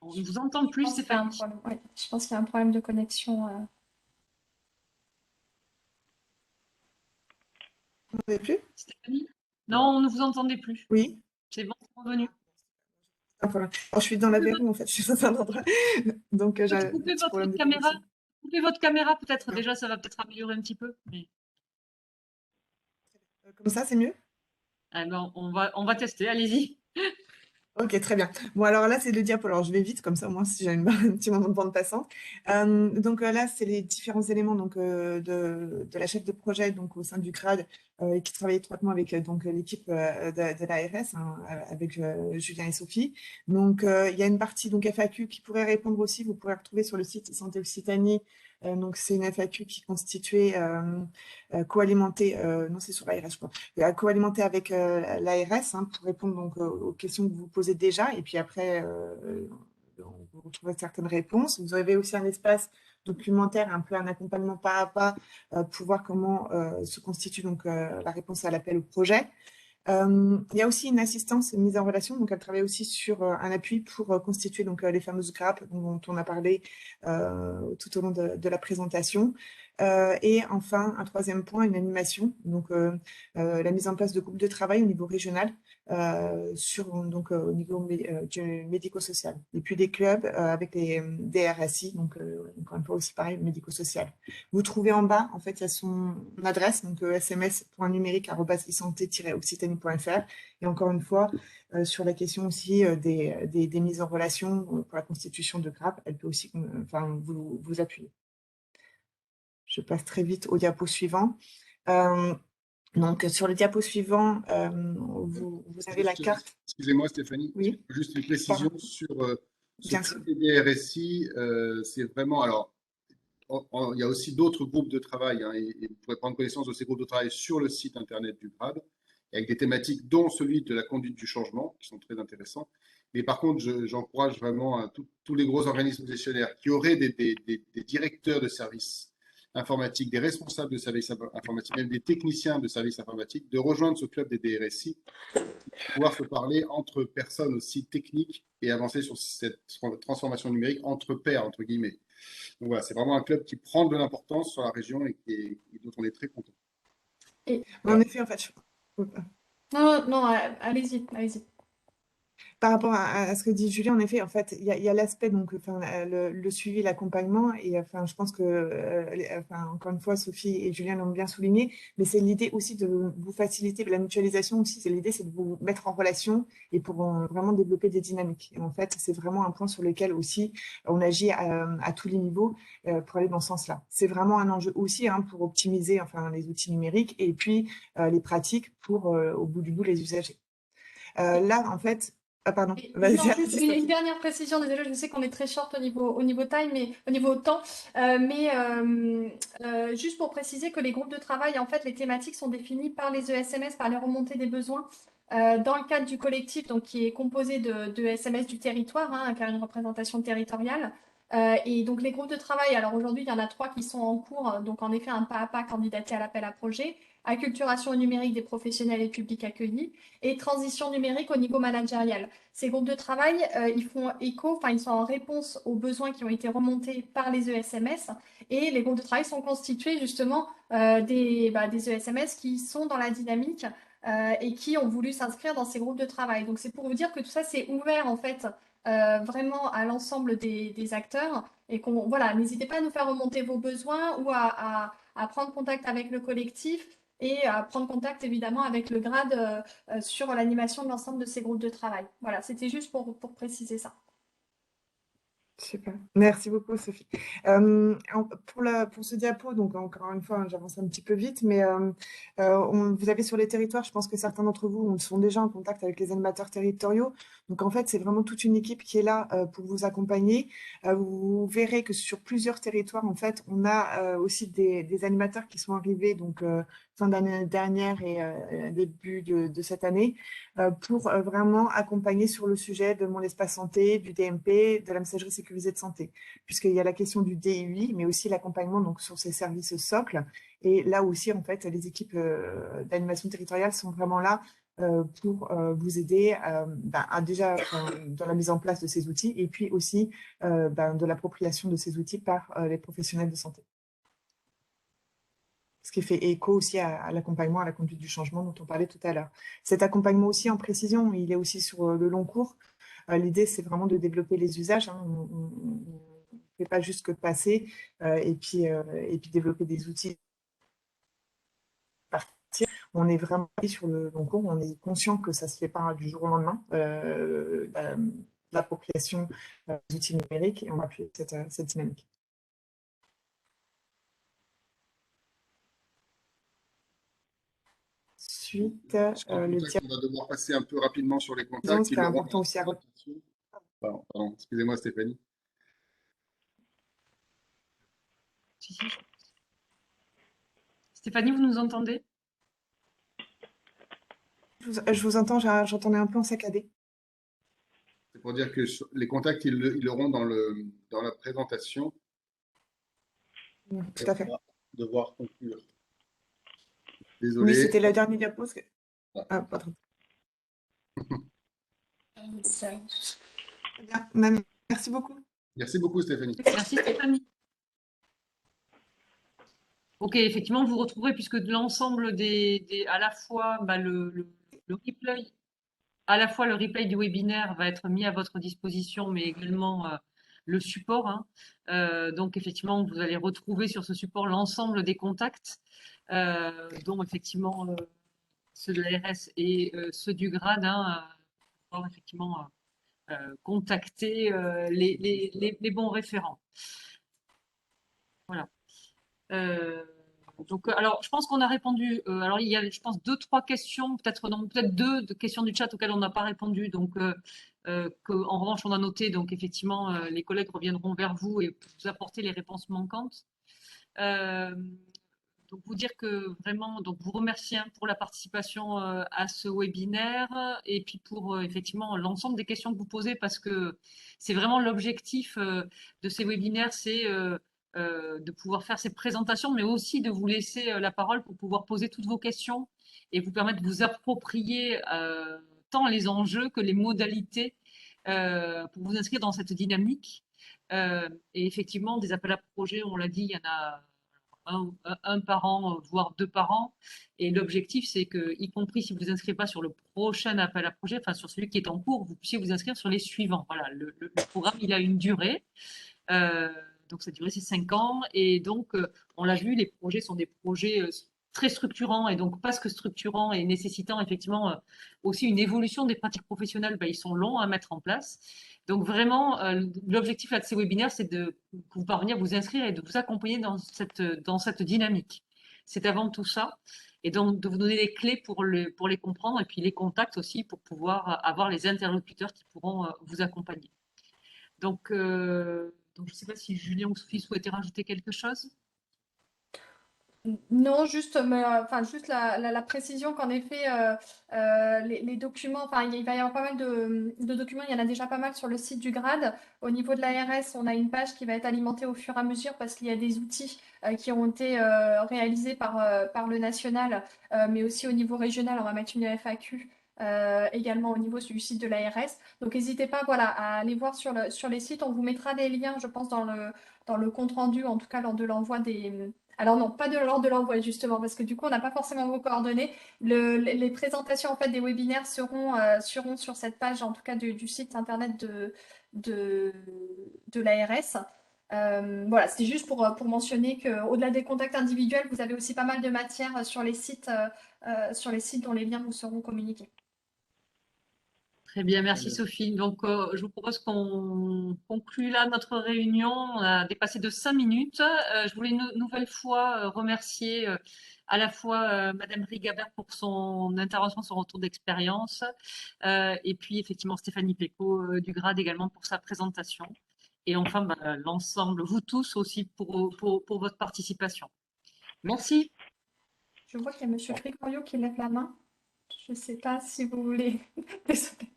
On ne vous entend plus, Je pense qu'il y a un Stéphanie. problème, oui, je pense qu'il y a un problème de connexion. Vous n'avez plus? Stéphanie? Non, on ne vous entendait plus. Oui. C'est bon, c'est revenu. Ah, voilà. Alors, je suis dans la verrue, en fait, je suis dans un endroit. Donc, j'ai un Coupez petit votre problème de caméra. connexion. Coupez votre caméra, peut-être. Non. Déjà, ça va peut-être améliorer un petit peu. Mais... Comme ça, c'est mieux? Alors, on va tester. Allez-y. Ok, très bien. Bon, alors là, c'est le diapo. Alors, je vais vite, comme ça, moi, si j'ai un petit moment de bande passante. Donc là, c'est les différents éléments donc, de la chef de projet donc, au sein du CRAD qui travaille étroitement avec donc, l'équipe de l'ARS, hein, avec Julien et Sophie. Donc, il y a une partie donc, FAQ qui pourrait répondre aussi. Vous pourrez retrouver sur le site Santé Occitanie. Donc, c'est une FAQ qui est constituée, co-alimentée, non, c'est sur l'ARS, je crois, co-alimentée avec l'ARS hein, pour répondre donc, aux questions que vous posez déjà. Et puis après, vous retrouvez certaines réponses. Vous avez aussi un espace documentaire, un peu un accompagnement pas à pas pour voir comment se constitue donc, la réponse à l'appel au projet. Il y a aussi une assistance mise en relation, donc elle travaille aussi sur un appui pour constituer donc, les fameuses grappes dont on a parlé tout au long de la présentation. Et enfin, un troisième point, une animation, donc la mise en place de groupes de travail au niveau régional, au niveau du médico-social. Et puis des clubs avec des RSI, donc encore une fois aussi pareil, médico-social. Vous trouvez en bas, en fait, il y a son adresse, donc sms.numérique@isanté-occitanie.fr. Et encore une fois, sur la question aussi des mises en relation pour la constitution de grappes, elle peut aussi vous appuyer. Je passe très vite au diapo suivant. Donc, sur le diapo suivant, vous avez la carte. Excusez-moi, Stéphanie. Oui. Juste une précision sur Bien ce sûr. DRSI. C'est vraiment. Alors, il y a aussi d'autres groupes de travail, hein, et vous pourrez prendre connaissance de ces groupes de travail sur le site internet du GRAD, avec des thématiques dont celui de la conduite du changement, qui sont très intéressants. Mais par contre, j'encourage vraiment tous les gros organismes gestionnaires qui auraient des directeurs de services informatiques, des responsables de services informatiques, même des techniciens de services informatiques, de rejoindre ce club des DRSI, pour pouvoir se parler entre personnes aussi techniques et avancer sur cette transformation numérique entre pairs, entre guillemets. Donc voilà, c'est vraiment un club qui prend de l'importance sur la région et dont on est très content. Et Mais en effet, en fait, non, non, allez-y, allez-y. par rapport à ce que dit Julie, en effet, en fait, il y a l'aspect, donc, enfin, le suivi, l'accompagnement, et enfin, je pense que, enfin, encore une fois, Sophie et Julien l'ont bien souligné, mais c'est l'idée aussi de vous faciliter la mutualisation aussi. C'est l'idée, c'est de vous mettre en relation et pour vraiment développer des dynamiques. Et en fait, c'est vraiment un point sur lequel aussi on agit à tous les niveaux pour aller dans ce sens-là. C'est vraiment un enjeu aussi hein, pour optimiser, enfin, les outils numériques et puis les pratiques pour, au bout du bout, les usagers. Là, en fait, ah pardon, Et vas-y, non, juste Sophie. une dernière précision, désolée, je sais qu'on est très short au niveau time, mais au niveau temps, juste pour préciser que les groupes de travail, en fait, les thématiques sont définies par les ESMS, par les remontées des besoins, dans le cadre du collectif, donc qui est composé de SMS du territoire, hein, qui a une représentation territoriale. Et donc les groupes de travail, alors aujourd'hui, il y en a 3 qui sont en cours, donc en effet un pas à pas candidaté à l'appel à projet, acculturation au numérique des professionnels et publics accueillis, et transition numérique au niveau managérial. Ces groupes de travail, ils font écho, enfin, ils sont en réponse aux besoins qui ont été remontés par les ESMS. Et les groupes de travail sont constitués justement des ESMS qui sont dans la dynamique et qui ont voulu s'inscrire dans ces groupes de travail. Donc, c'est pour vous dire que tout ça, c'est ouvert en fait vraiment à l'ensemble des acteurs. Et voilà, n'hésitez pas à nous faire remonter vos besoins ou à prendre contact avec le collectif et à prendre contact évidemment avec le grade sur l'animation de l'ensemble de ces groupes de travail. Voilà, c'était juste pour préciser ça. Super. Merci beaucoup, Sophie. Pour ce diapo, donc encore une fois, j'avance un petit peu vite, mais vous avez sur les territoires, je pense que certains d'entre vous sont déjà en contact avec les animateurs territoriaux. Donc en fait, c'est vraiment toute une équipe qui est là pour vous accompagner. Vous verrez que sur plusieurs territoires, en fait, on a aussi des animateurs qui sont arrivés donc fin d'année dernière et début de cette année pour vraiment accompagner sur le sujet de mon espace santé, du DMP, de la messagerie sécurisée de santé, puisqu'il y a la question du DUI, mais aussi l'accompagnement donc sur ces services socles. Et là aussi, en fait, les équipes d'animation territoriale sont vraiment là pour vous aider déjà dans la mise en place de ces outils et puis aussi de l'appropriation de ces outils par les professionnels de santé. Ce qui fait écho aussi à l'accompagnement, à la conduite du changement dont on parlait tout à l'heure. Cet accompagnement aussi en précision, il est aussi sur le long cours. L'idée, c'est vraiment de développer les usages. Hein. On ne fait pas juste que passer et puis développer des outils. On est vraiment sur le long cours, on est conscient que ça ne se fait pas du jour au lendemain, l'appropriation des outils numériques, et on appuie cette dynamique. Ensuite, le on va devoir passer un peu rapidement sur les diapo, contacts. ce qui est important aussi à retenir. Pardon, excusez-moi Stéphanie. Si. Stéphanie, vous nous entendez? Je vous entends, j'entendais un peu en saccadé. C'est pour dire que les contacts, ils l'auront dans la présentation. Tout à fait. Devoir conclure. Oui, Désolé. c'était la dernière diapo. Ah. Pardon. Très bien. Merci beaucoup. Merci beaucoup Stéphanie. Merci Stéphanie. Ok, effectivement, vous retrouverez, puisque l'ensemble à la fois le replay, à la fois le replay du webinaire va être mis à votre disposition, mais également le support. Hein. Donc, effectivement, vous allez retrouver sur ce support l'ensemble des contacts, dont effectivement ceux de l'ARS et ceux du grade, hein, pour effectivement contacter les bons référents. Voilà. Donc, alors, je pense qu'on a répondu. Alors, il y a, je pense, 2-3 questions, peut-être deux questions du chat auxquelles on n'a pas répondu. Donc, en revanche, on a noté. Donc, effectivement, les collègues reviendront vers vous et vous apporter les réponses manquantes. Donc, vous dire que vraiment, donc vous remercier pour la participation à ce webinaire et puis pour effectivement l'ensemble des questions que vous posez, parce que c'est vraiment l'objectif de ces webinaires, c'est de pouvoir faire ces présentations, mais aussi de vous laisser la parole pour pouvoir poser toutes vos questions et vous permettre de vous approprier tant les enjeux que les modalités pour vous inscrire dans cette dynamique. Et effectivement, des appels à projets, on l'a dit, il y en a un par an, voire 2 par an. Et l'objectif, c'est que, y compris si vous vous inscrivez pas sur le prochain appel à projet, enfin sur celui qui est en cours, vous puissiez vous inscrire sur les suivants. Voilà, le programme, il a une durée. Donc cette durée, c'est 5 ans. Et donc, on l'a vu, les projets sont des projets très structurants et donc parce que structurants et nécessitant effectivement aussi une évolution des pratiques professionnelles, ben, ils sont longs à mettre en place. Donc vraiment, l'objectif là de ces webinaires, c'est de vous parvenir vous inscrire et de vous accompagner dans cette dynamique. C'est avant tout ça. Et donc de vous donner les clés pour les comprendre et puis les contacts aussi pour pouvoir avoir les interlocuteurs qui pourront vous accompagner. Donc je ne sais pas si Julien ou Sophie souhaitaient rajouter quelque chose. Non, juste, enfin, juste la précision qu'en effet, les documents, enfin, il va y avoir pas mal de documents, il y en a déjà pas mal sur le site du GRAD. Au niveau de l'ARS, on a une page qui va être alimentée au fur et à mesure parce qu'il y a des outils qui ont été réalisés par le national, mais aussi au niveau régional, on va mettre une FAQ. Également au niveau du site de l'ARS. Donc n'hésitez pas voilà, à aller voir sur les sites. On vous mettra des liens, je pense, dans le compte rendu, en tout cas lors de l'envoi des. Alors non, pas lors de l'envoi justement, parce que du coup, on n'a pas forcément vos coordonnées. Les présentations en fait des webinaires seront sur cette page, en tout cas du site internet de l'ARS. Voilà, c'était juste pour mentionner qu'au-delà des contacts individuels, vous avez aussi pas mal de matière sur les sites dont les liens vous seront communiqués. Très bien, merci Sophie. Donc, je vous propose qu'on conclue là notre réunion. On a dépassé de 5 minutes. Je voulais une nouvelle fois remercier à la fois Madame Rigabert pour son intervention, son retour d'expérience, et puis effectivement Stéphanie Pécaud du GRAD également pour sa présentation. Et enfin, l'ensemble, vous tous aussi pour votre participation. Merci. Je vois qu'il y a Monsieur Grégorio qui lève la main. Je ne sais pas si vous voulez. Désolée.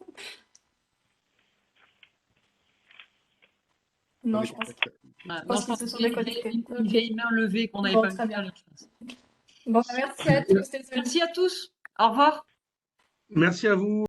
Non, je pense qu'ils se sont déconnectés. Une vieille main levée qu'on n'avait pas vu tout à l'heure, je pense. Bon, merci à tous. Merci à tous. Au revoir. Merci à vous.